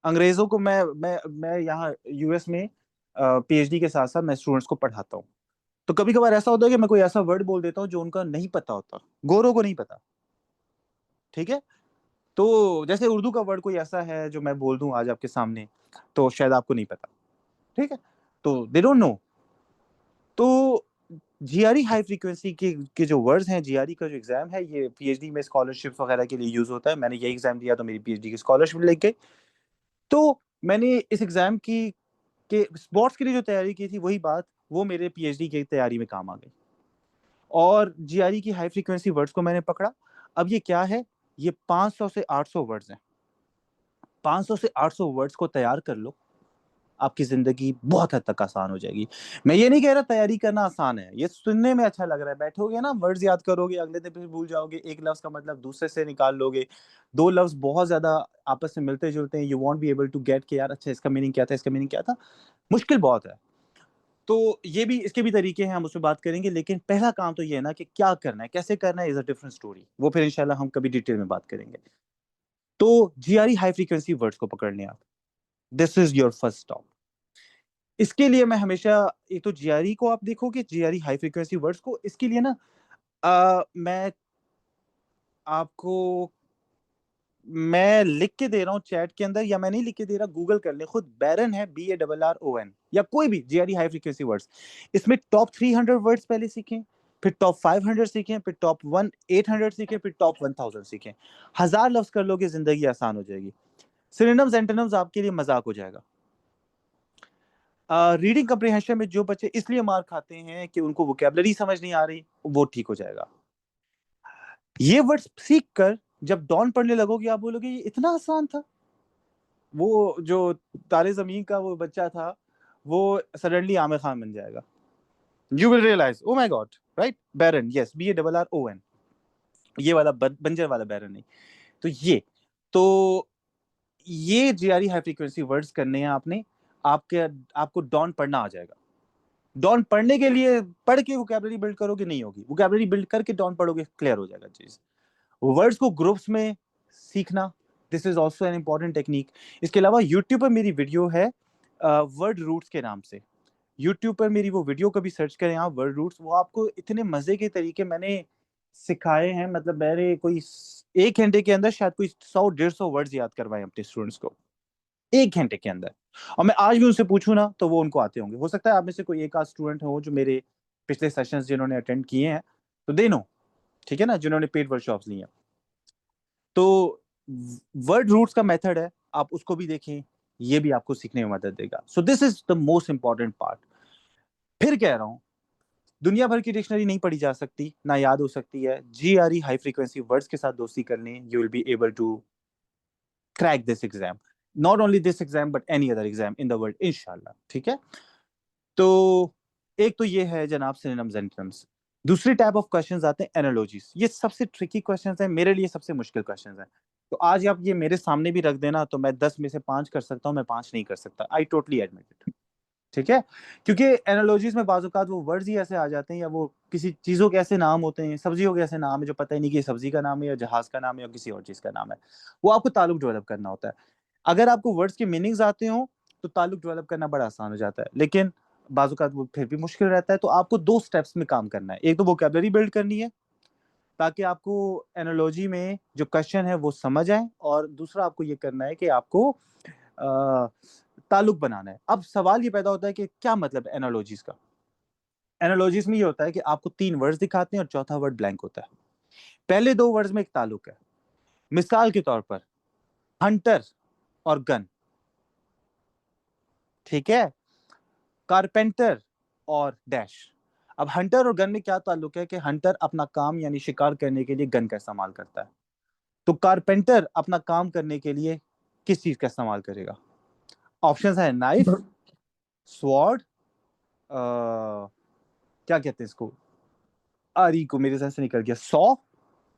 अंग्रेजों को मैं यहाँ यूएस में पीएचडी के साथ साथ मैं स्टूडेंट्स को पढ़ाता हूँ। तो कभी कभार ऐसा होता है कि मैं कोई ऐसा वर्ड बोल देता हूँ जो उनका नहीं पता होता, गोरों को नहीं पता। ठीक है? तो जैसे उर्दू का वर्ड कोई ऐसा है जो मैं बोल दूं आज आपके सामने, तो शायद आपको नहीं पता। ठीक है? तो दे डोंट नो। तो जीआरई हाई फ्रीक्वेंसी के जो वर्ड्स हैं, जीआरई का जो एग्जाम है, ये पीएचडी में स्कॉलरशिप वगैरह के लिए यूज होता है। मैंने ये एग्जाम दिया तो मेरी पीएचडी की स्कॉलरशिप लग गई। तो मैंने इस एग्जाम की के स्पोर्ट्स के लिए जो तैयारी की थी, वही बात वो मेरे पीएचडी की तैयारी में काम आ गई। और जीआरई की हाई फ्रीक्वेंसी वर्ड्स को मैंने पकड़ा। अब ये क्या है? ये 500 से 800 वर्ड्स हैं। 500 से 800 वर्ड्स को तैयार कर लो, आपकी जिंदगी बहुत हद तक आसान हो जाएगी। मैं ये नहीं कह रहा तैयारी करना आसान है, ये सुनने में अच्छा लग रहा है। बैठोगे ना, वर्ड्स याद करोगे, अगले दिन फिर भूल जाओगे, एक लफ्ज का मतलब दूसरे से निकाल लोगे। दो लफ्ज बहुत ज्यादा आपस में मिलते जुलते हैं, you won't be able to get कि यार अच्छा इसका मीनिंग क्या था, इसका मीनिंग क्या था। मुश्किल बहुत है। तो ये भी, इसके भी तरीके हैं, हम उसमें बात करेंगे। लेकिन पहला काम तो ये है ना कि क्या करना है, कैसे करना है, इज अ डिफरेंट स्टोरी। वो फिर इंशाल्लाह हम कभी डिटेल में बात करेंगे। तो जीआरई हाई फ्रीक्वेंसी वर्ड्स को पकड़ लें आप। This is your first stop. इसके लिए मैं हमेशा, एक तो जीआरई को आप देखोगे, जीआरई हाई फ्रीक्वेंसी वर्ड्स को, इसके लिए ना मैं आपको, मैं लिख के दे रहा हूँ चैट के अंदर, या मैं नहीं लिख के दे रहा, गूगल कर ले खुद। बैरन है, BARRON, या कोई भी जीआरई हाई फ्रीक्वेंसी वर्ड्स। इसमें टॉप 300 वर्ड्स पहले सीखें, फिर टॉप 500 सीखें, फिर टॉप 800 सीखें, फिर टॉप 1000 सीखें। 1000 लफ्ज कर लोगे, जिंदगी आसान हो जाएगी। सिनोनिम्स एंटोनिम्स आपके लिए मजाक हो जाएगा। रीडिंग कम्प्रिहेंशन में जो बच्चे इसलिए मार खाते हैं कि उनको वोकेबलरी समझ नहीं आ रही, वो ठीक हो जाएगा। ये वर्ड्स सीख कर जब डॉन पढ़ने लगोगे, आप बोलोगे ये इतना आसान था। वो जो तारे जमीन का वो बच्चा था, वो सडनली आमिर खान बन जाएगा। You will realise, oh my God, right? Barron, yes, BARRON, ये वाला बंजर वाला बैरन नहीं। तो ये जीआरई हाई फ्रीक्वेंसी वर्ड्स करने हैं आपने। आपके आपको डॉन पढ़ना आ जाएगा। डॉन पढ़ने के लिए पढ़ के वोकैबुलरी बिल्ड करोगे, नहीं होगी। वोकैबुलरी बिल्ड करके डॉन पढ़ोगे, क्लियर हो जाएगा चीज। वर्ड्स को ग्रुप्स में सीखना, this is also an important technique. इसके अलावा यूट्यूब पर मेरी वीडियो है वर्ड रूट्स के नाम से। यूट्यूब पर मेरी वो वीडियो कभी सर्च करें आप, वर्ड रूट्स। वो आपको इतने मजे के तरीके मैंने सिखाए हैं, मतलब मैंने कोई 1 घंटे के अंदर शायद कोई 100-150 वर्ड्स याद करवाए अपने स्टूडेंट्स को, 1 घंटे के अंदर। और मैं आज भी उनसे पूछूं ना, तो वो उनको आते होंगे। हो सकता है आप में से कोई एक आध स्टूडेंट हो जो मेरे पिछले सेशंस जिन्होंने अटेंड किए हैं, तो दे नो, ठीक है ना, जिन्होंने पेड वर्कशॉप्स ली हैं। तो वर्ड रूट्स का मेथड है, आप उसको भी देखें, ये भी आपको सीखने में मदद देगा। सो this is the most important part. फिर कह रहा हूं, दुनिया भर की डिक्शनरी नहीं पढ़ी जा सकती, ना याद हो सकती है। जीआरई हाई फ्रीक्वेंसी वर्ड्स के साथ दोस्ती कर लें, you will be able to crack this exam, not only this exam but any other exam in the world, इंशाल्लाह। ठीक है, तो एक तो ये है जनाब सिनोनिम्स एंटोनिम्स। दूसरी टाइप ऑफ क्वेश्चंस आते हैं एनालॉजीज। ये सबसे ट्रिकी क्वेश्चंस हैं, मेरे लिए सबसे मुश्किल क्वेश्चंस हैं। तो आज आप ये मेरे सामने भी रख देना तो मैं 10 में से 5 कर सकता हूँ, मैं 5 नहीं कर सकता, आई टोटली एडमिट इट। ठीक है, क्योंकि एनालॉजीज में बाज़ औक़ात वो वर्ड्स ही ऐसे आ जाते हैं, या वो किसी चीज़ों के ऐसे नाम होते हैं, सब्जियों के ऐसे नाम है जो पता ही नहीं कि सब्जी का नाम है या जहाज का नाम है या किसी और चीज़ का नाम है। वो आपको ताल्लुक डेवलप करना होता है। अगर आपको वर्ड्स के मीनिंग्स आते हो तो ताल्लुक डेवलप करना बड़ा आसान हो जाता है, लेकिन बाज़ औक़ात वो फिर भी मुश्किल रहता है। तो आपको 2 स्टेप्स में काम करना है। एक तो वोकैब्युलरी बिल्ड करनी है ताकि आपको एनालॉजी में जो क्वेश्चन है वो समझ आए, और दूसरा आपको ये करना है कि आपको ताल्लुक बनाना है। अब सवाल ये पैदा होता है कि क्या मतलब एनालॉजीज का। एनालॉजीज में ये होता है कि आपको 3 वर्ड्स दिखाते हैं और चौथा वर्ड ब्लैंक होता है। पहले 2 वर्ड्स में एक ताल्लुक है। मिसाल के तौर पर हंटर और गन, ठीक है, कारपेंटर और डैश। अब हंटर और गन में क्या ताल्लुक है कि हंटर अपना काम यानी शिकार करने के लिए गन का इस्तेमाल करता है, तो कारपेंटर अपना काम करने के लिए किस चीज का इस्तेमाल करेगा? ऑप्शंस है नाइफ, स्वॉर्ड, क्या कहते हैं इसको, आरी को मेरे से निकल गया, सॉ,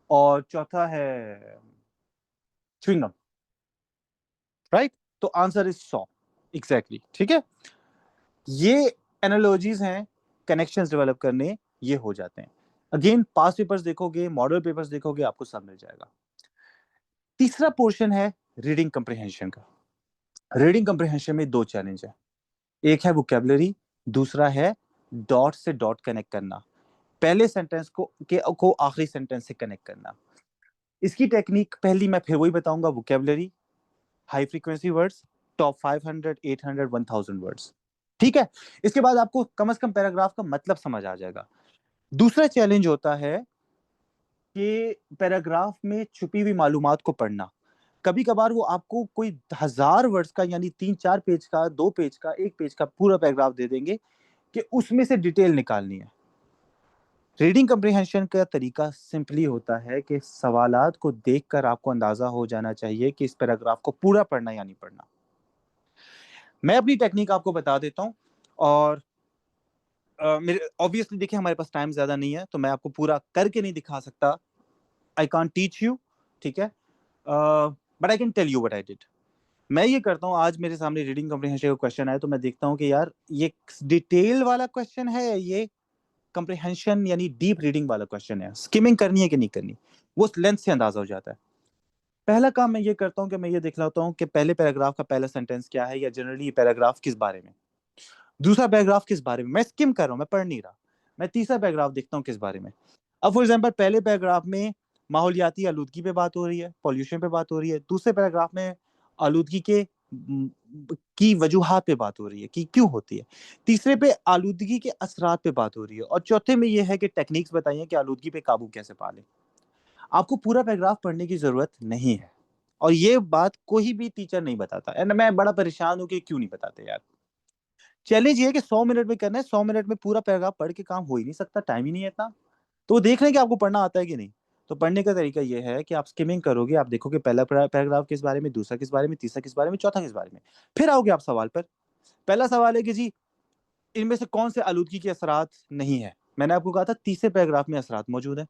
और चौथा है च्युइंगम। राइट, तो आंसर इज सॉ, एग्जैक्टली। ठीक है, ये एनालॉजीज हैं कनेक्शंस डेवलप करने, ये हो जाते हैं। अगेन पास्ट पेपर्स देखोगे, मॉडल पेपर्स देखोगे, आपको सब मिल जाएगा। तीसरा पोर्शन है रीडिंग कंप्रिहेंशन का। रीडिंग कंप्रिहेंशन में 2 चैलेंज है, एक है वोकैबुलरी, दूसरा है डॉट से डॉट कनेक्ट करना, पहले सेंटेंस को आखिरी सेंटेंस से कनेक्ट करना। इसकी टेक्निक पहली मैं फिर वही बताऊंगा, vocabulary, high frequency words, top 500, 800, 1000 words. ठीक है, इसके बाद आपको कम से कम पैराग्राफ का मतलब समझ आ जाएगा। दूसरा चैलेंज होता है कि पैराग्राफ में छुपी हुई मालूमात को पढ़ना। कभी कभार वो आपको कोई 1000 वर्ड्स का यानी 3-4 पेज का, 2 पेज का, 1 पेज का पूरा पैराग्राफ दे देंगे कि उसमें से डिटेल निकालनी है। रीडिंग कंप्रिहेंशन का तरीका सिंपली होता है कि सवालात को देखकर आपको अंदाजा हो जाना चाहिए कि इस पैराग्राफ को पूरा पढ़ना या नहीं पढ़ना। मैं अपनी टेक्निक आपको बता देता हूँ, और मेरे ऑब्वियसली देखिए हमारे पास टाइम ज्यादा नहीं है तो मैं आपको पूरा करके नहीं दिखा सकता, आई कांट टीच यू। ठीक है, but I can tell you what I did. मैं ये करता हूँ, आज मेरे सामने रीडिंग कम्प्रिहेंशन का क्वेश्चन आया तो मैं देखता हूँ कि यार ये डिटेल वाला क्वेश्चन है, ये कम्प्रिहेंशन यानी डीप रीडिंग वाला क्वेश्चन है, स्किमिंग करनी है कि नहीं करनी, वो लेंथ से अंदाजा हो जाता है। पहला काम मैं ये करता हूँ कि मैं ये देख लेता हूँ कि पहले पैराग्राफ का पहला सेंटेंस क्या है, या जनरली पैराग्राफ किस बारे में, दूसरा पैराग्राफ किस बारे में, मैं स्किम कर रहा हूँ, मैं पढ़ नहीं रहा, मैं तीसरा पैराग्राफ देखता हूँ किस बारे में। अब फॉर एग्जाम्पल पहले पैराग्राफ में माहौलियाती आलूदगी पे बात हो रही है, पॉल्यूशन पे बात हो रही है, दूसरे पैराग्राफ में आलूदगी के की वजूहात पे बात हो रही है कि क्यों होती है, तीसरे पे आलूदगी के असरात पे बात हो रही है, और चौथे में ये है कि टेक्निक्स बताइए कि आलूदगी पे काबू कैसे पा लें। आपको पूरा पैराग्राफ पढ़ने की जरूरत नहीं है, और ये बात कोई भी टीचर नहीं बताता, एंड मैं बड़ा परेशान हूं कि क्यों नहीं बताते यार। चैलेंज ये है कि 100 मिनट में करना है, 100 मिनट में पूरा पैराग्राफ पढ़ के काम हो ही नहीं सकता, टाइम ही नहीं है इतना। तो देख रहे हैं कि आपको पढ़ना आता है कि नहीं। तो पढ़ने का तरीका ये है कि आप स्किमिंग करोगे, आप देखोगे पहला पैराग्राफ किस बारे में, दूसरा किस बारे में, तीसरा किस बारे में, चौथा किस बारे में, फिर आओगे आप सवाल पर। पहला सवाल है कि जी इनमें से कौन से आलूदगी के असरात नहीं है। मैंने आपको कहा था तीसरे पैराग्राफ में असरात मौजूद है,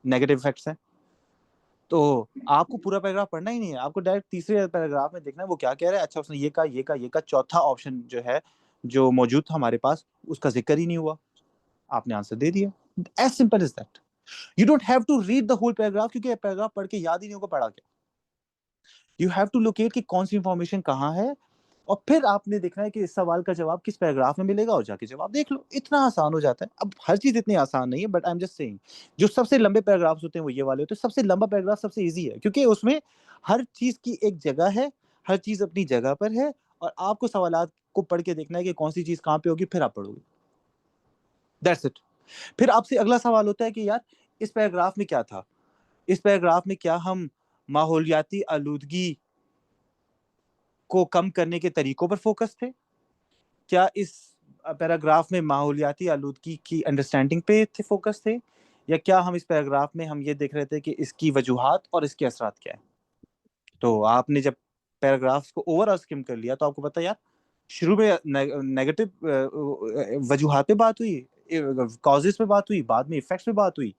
नेगेटिव इफेक्ट्स हैं। तो आपको पूरा पैराग्राफ पढ़ना ही नहीं है, आपको डायरेक्ट तीसरे पैराग्राफ में देखना है वो क्या कह रहा है। अच्छा उसने ये कहा, ये कहा, ये कहा, चौथा ऑप्शन जो है जो मौजूद था हमारे पास उसका जिक्र ही नहीं हुआ, आपने आंसर दे दिया। As simple as that. You don't have to read the whole paragraph, क्योंकि पैराग्राफ पढ़ के याद ही नहीं होगा पढ़ा क्या। यू हैव टू लोकेट कि कौन सी इंफॉर्मेशन कहाँ है, और फिर आपने देखना है कि इस सवाल का जवाब किस पैराग्राफ में मिलेगा, और जाके जवाब देख लो, इतना आसान हो जाता है। अब हर चीज इतनी आसान नहीं है, but I am just saying जो सबसे लंबे पैराग्राफ्स होते हैं वो ये वाले होते हैं। सबसे लंबा पैराग्राफ सबसे इजी है, क्योंकि उसमें हर चीज की एक जगह है, हर चीज अपनी जगह पर है, और आपको सवालात को पढ़ के देखना है कि कौन सी चीज कहाँ पे होगी, फिर आप पढ़ोगे। That's it. फिर आपसे अगला सवाल होता है कि यार इस पैराग्राफ में क्या था, इस पैराग्राफ में क्या हम माहौलियाती आलूदगी को कम करने के तरीकों पर फोकस थे? क्या इस पैराग्राफ में माहौलियाती आलूदगी की अंडरस्टैंडिंग पे थे फोकस थे, या क्या हम इस पैराग्राफ में हम ये देख रहे थे कि इसकी वजूहात और इसके असरात क्या है? तो आपने जब पैराग्राफ्स को ओवरऑल स्किम कर लिया तो आपको पता यार, शुरू में नेगेटिव वजूहात पे बात हुई, कॉजेस पे बात हुई, बाद में इफेक्ट्स पे बात हुई,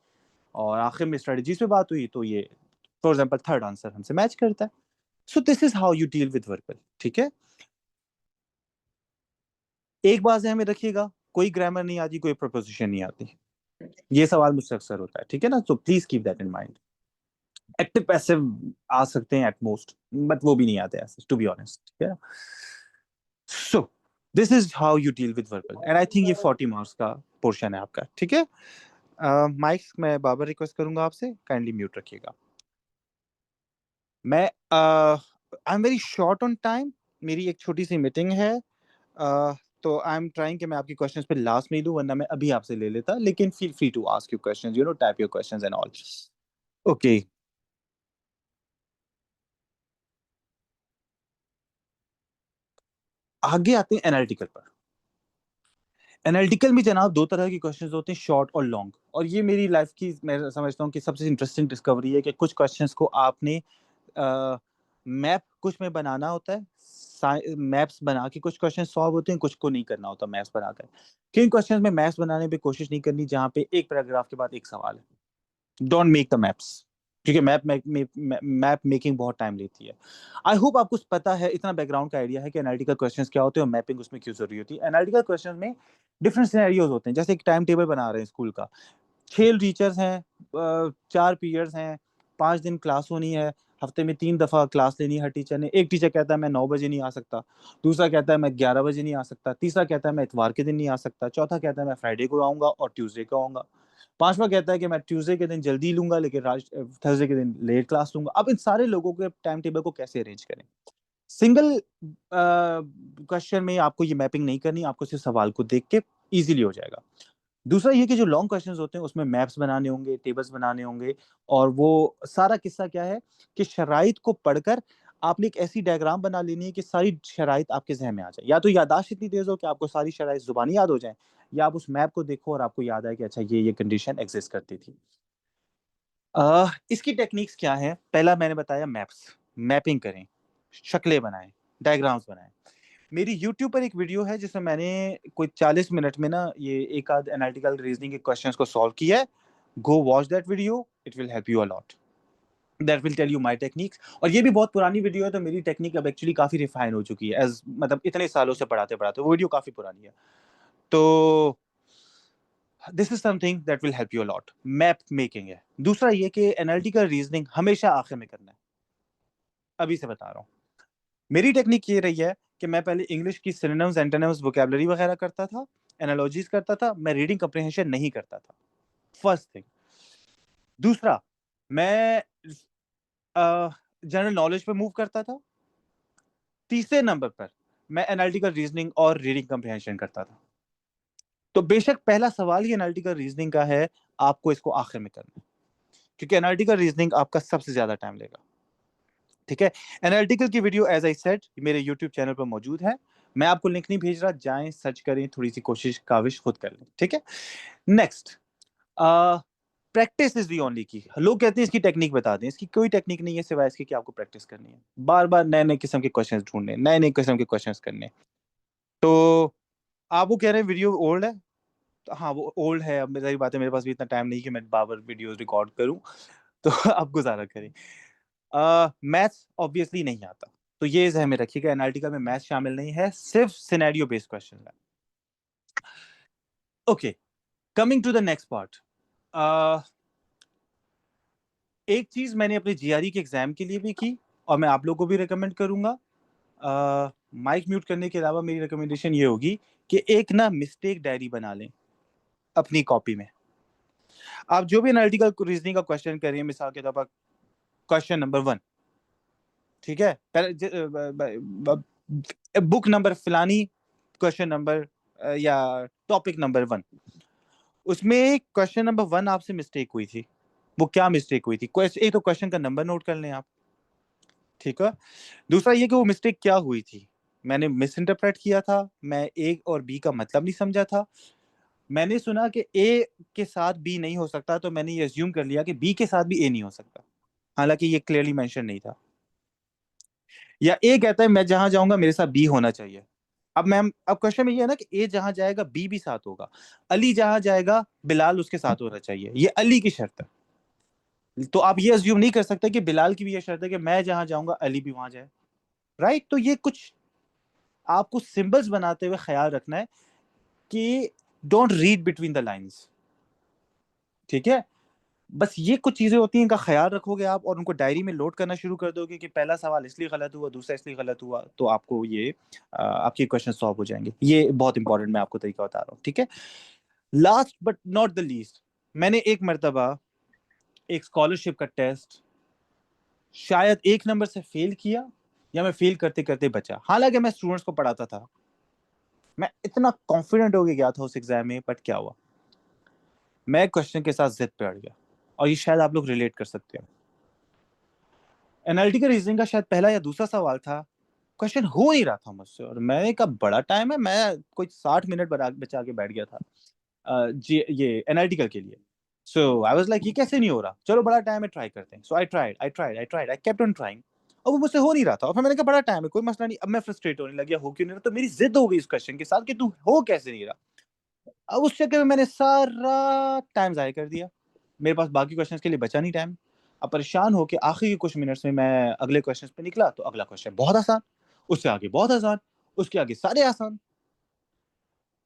और आखिर में स्ट्रेटजीज पे बात हुई। तो ये फॉर एग्जांपल थर्ड आंसर हमसे मैच करता है। So this is how you deal with verbal. ठीक है, एक बात ध्यान में रखिएगा, कोई ग्रामर नहीं आती, कोई प्रपोजिशन नहीं आती। ये सवाल मुझसे अक्सर होता है, ठीक है ना? तो please keep that in mind. Active passive आ सकते हैं एट मोस्ट, बट वो भी नहीं आते ऐसे, टू बी ऑनेस्ट। ठीक है, so this is how you deal with verbal, and I think ये 40 मार्क्स का पोर्शन है आपका। ठीक है, माइक मैं बाबर रिक्वेस्ट करूंगा आपसे, काइंडली म्यूट रखिएगा। मैं I am very short on time, मेरी एक छोटी सी मीटिंग है। तो आई एम ट्राइंग कि मैं आपकी क्वेश्चंस पे लास्ट में ही दूं, वरना मैं अभी आपसे ले लेता, लेकिन feel free to ask you questions, you know, type your questions and all. Okay, आगे आते हैं एनालिटिकल पर। एनालिटिकल में जनाब दो तरह के क्वेश्चंस होते हैं, शॉर्ट और लॉन्ग। और ये मेरी लाइफ की, मैं समझता हूँ कि सबसे इंटरेस्टिंग डिस्कवरी है कि कुछ क्वेश्चंस को आपने मैप कुछ में बनाना होता है, मैप्स बना के कुछ क्वेश्चन सॉल्व होते हैं, कुछ को नहीं करना होता मैप्स बनाकर। किन क्वेश्चन में मैप्स बनाने पे कोशिश नहीं करनी जहां पे एक पैराग्राफ के बाद एक सवाल है? डोंट मेक द मैप्स, क्योंकि मैप मेकिंग बहुत टाइम लेती है। आई होप आपको पता है, इतना बैकग्राउंड का आइडिया है कि एनालिटिकल क्वेश्चंस क्या होते हैं और मैपिंग उसमें क्यों जरूरी होती है। एनालिटिकल क्वेश्चंस में डिफरेंट सिनेरियोज होते हैं, जैसे एक टाइम टेबल बना रहे हैं स्कूल का, 6 टीचर्स हैं, 4 पीरियड्स हैं, 5 दिन क्लास होनी है, हफ्ते में 3 दफा क्लास लेनी है हर टीचर ने। एक टीचर कहता है मैं 9 बजे नहीं आ सकता, दूसरा कहता है मैं 11 बजे नहीं आ सकता, तीसरा कहता है मैं इतवार के दिन नहीं आ सकता, चौथा कहता है मैं फ्राइडे को आऊंगा और ट्यूसडे को आऊंगा, पांचवा कहता है कि मैं ट्यूसडे के दिन जल्दी लूंगा लेकिन थर्सडे के दिन लेट क्लास लूंगा। अब इन सारे लोगों के टाइम टेबल को कैसे अरेंज करें? सिंगल क्वेश्चन में आपको ये मैपिंग नहीं करनी, आपको सिर्फ सवाल को देख के इजीली हो जाएगा। दूसरा ये कि जो लॉन्ग क्वेश्चंस होते हैं उसमें मैप्स बनाने होंगे, टेबल्स बनाने होंगे, और वो सारा किस्सा क्या है कि शराइत को पढ़कर आपने एक ऐसी डायग्राम बना लेनी है कि सारी शराइत आपके जहन में आ जाए। या तो यादाश्त इतनी तेज हो कि आपको सारी शराइत जुबानी याद हो जाए, या आप उस मैप को देखो और आपको याद आए कि अच्छा ये कंडीशन एग्जिस्ट करती थी। इसकी टेक्निक्स क्या है? पहला मैंने बताया मैप्स, मैपिंग करें, शक्लें बनाएं, डायग्राम्स बनाएं। मेरी YouTube पर एक वीडियो है जिसमें मैंने कोई 40 मिनट में ना ये एक आध एनालिटिकल रीजनिंग के क्वेश्चंस को सॉल्व किया है। Go watch that video, it will help you a lot, that will tell you my techniques. और ये भी बहुत पुरानी वीडियो है, तो मेरी टेक्निक अब एक्चुअली काफी रिफाइन हो चुकी है, एज मतलब इतने सालों से पढ़ाते पढ़ाते वो वीडियो काफी पुरानी है। तो this is something that will help you a lot, map making है। दूसरा ये कि एनालिटिकल रीजनिंग हमेशा आखिर में करना है, अभी से बता रहा हूँ। मेरी टेक्निक ये रही है कि मैं पहले इंग्लिश की सिनोनिम्स, एंटोनिम्स, वोकैबुलरी वगैरह करता था, एनालॉजीज करता था, मैं रीडिंग कम्प्रिहेंशन नहीं करता था, फर्स्ट थिंग। दूसरा, मैं जनरल नॉलेज पे मूव करता था। तीसरे नंबर पर मैं एनालिटिकल रीजनिंग और रीडिंग कम्प्रिहेंशन करता था। तो बेशक पहला सवाल ही एनालिटिकल रीजनिंग का है, आपको इसको आखिर में करना है, क्योंकि एनालिटिकल रीजनिंग आपका सबसे ज्यादा टाइम लेगा। ठीक है, एनालिटिकल की वीडियो एज आई सेड मेरे यूट्यूब चैनल पर मौजूद है, मैं आपको लिंक नहीं भेज रहा, जाएं सर्च करें, थोड़ी सी कोशिश काविश खुद कर लें। ठीक है, next, practice is the only की। लोग कहते हैं इसकी टेक्निक बता दें, इसकी कोई टेक्निक नहीं है सिवाय इसके कि आपको प्रैक्टिस करनी है, बार बार नए नए किस्म के क्वेश्चंस ढूंढने, नए नए किस्म के क्वेश्चंस करने। तो आप वो कह रहे हैं वीडियो ओल्ड है, तो हाँ वो ओल्ड है, अब मेरी बात है, मेरे पास भी इतना टाइम नहीं कि मैं बार बार वीडियोस रिकॉर्ड करूं, तो आप गुजारा करें। मैथ्स ऑब्वियसली नहीं आता, तो ये जहन में रखिएगा, एनालिटिकल में मैथ्स शामिल नहीं है, सिर्फ सिनेरियो बेस्ड क्वेश्चन है। Okay, coming to the next part. एक चीज मैंने अपने जीआरई के एग्जाम के लिए भी की, और मैं आप लोगों को भी रिकमेंड करूंगा। माइक म्यूट करने के अलावा मेरी रिकमेंडेशन ये होगी कि एक ना मिस्टेक डायरी बना लें अपनी कॉपी में। आप जो भी एनालिटिकल रीजनिंग का क्वेश्चन करिए, मिसाल के तौर पर क्वेश्चन नंबर 1, ठीक है, बुक नंबर फिलानी, क्वेश्चन नंबर या टॉपिक नंबर 1, उसमें क्वेश्चन नंबर 1 आपसे मिस्टेक हुई थी, वो क्या मिस्टेक हुई थी। एक तो क्वेश्चन का नंबर नोट कर लें आप, ठीक है। दूसरा ये कि वो मिस्टेक क्या हुई थी। मैंने मिस इंटरप्रेट किया था, मैं ए और बी का मतलब नहीं समझा था। मैंने सुना कि ए के साथ बी नहीं हो सकता, तो मैंने ये अज्यूम कर लिया कि बी के साथ भी ए नहीं हो सकता, हालांकि ये क्लियरली मेंशन नहीं था। या ए कहता है मैं जहां जाऊंगा मेरे साथ बी होना चाहिए। अब मैम, अब क्वेश्चन में ये है ना कि ए जहां जाएगा बी भी साथ होगा। अली जहां जाएगा बिलाल उसके साथ होना चाहिए, ये अली की शर्त है। तो आप ये अज्यूम नहीं कर सकते कि बिलाल की भी ये शर्त है कि मैं जहां जाऊंगा अली भी वहां जाए। राइट, तो ये कुछ आपको सिंबल्स बनाते हुए ख्याल रखना है कि don't read between the lines, ठीक है। बस ये कुछ चीजें होती हैं, इनका ख्याल रखोगे आप और उनको डायरी में नोट करना शुरू कर दोगे कि पहला सवाल इसलिए गलत हुआ, दूसरा इसलिए गलत हुआ, तो आपको ये आपके क्वेश्चन सॉल्व हो जाएंगे। ये बहुत इंपॉर्टेंट मैं आपको तरीका बता रहा हूँ, ठीक है। Last but not the least, मैंने एक मरतबा एक स्कॉलरशिप का टेस्ट शायद एक नंबर से फेल किया, या मैं फेल करते करते बचा। हालांकि मैं स्टूडेंट्स को पढ़ाता था, मैं इतना कॉन्फिडेंट हो गया था उस एग्जाम में, बट क्या हुआ, मैं क्वेश्चन के साथ जिद पे अड़ गया। और ये शायद आप लोग रिलेट कर सकते हो। एनालिटिकल रीजनिंग का शायद पहला या दूसरा सवाल था, क्वेश्चन हो नहीं रहा था मुझसे, और मैंने कहा बड़ा टाइम है, मैं कोई 60 मिनट बचा के बैठ गया था जी ये एनालिटिकल के लिए। सो आई वाज लाइक ये कैसे नहीं हो रहा, चलो बड़ा टाइम है ट्राई करते हैं। सो आई केप्ट ऑन ट्राइंग, और वो मुझसे हो नहीं रहा था। और फिर मैंने कहा बड़ा टाइम है, कोई मसला नहीं। अब मैं फ्रस्ट्रेट होने लग गया, हो क्यों नहीं रहा, तो मेरी जिद हो गई इस क्वेश्चन के साथ कि तू हो कैसे नहीं रहा। अब उस चक्कर में मैंने सारा टाइम जाया कर दिया, मेरे पास बाकी क्वेश्चंस के लिए बचा नहीं टाइम। अब परेशान होकर आखिरी कुछ मिनट्स में मैं अगले क्वेश्चन पे निकला, तो अगला क्वेश्चन बहुत आसान, उससे आगे बहुत आसान, उसके आगे सारे आसान।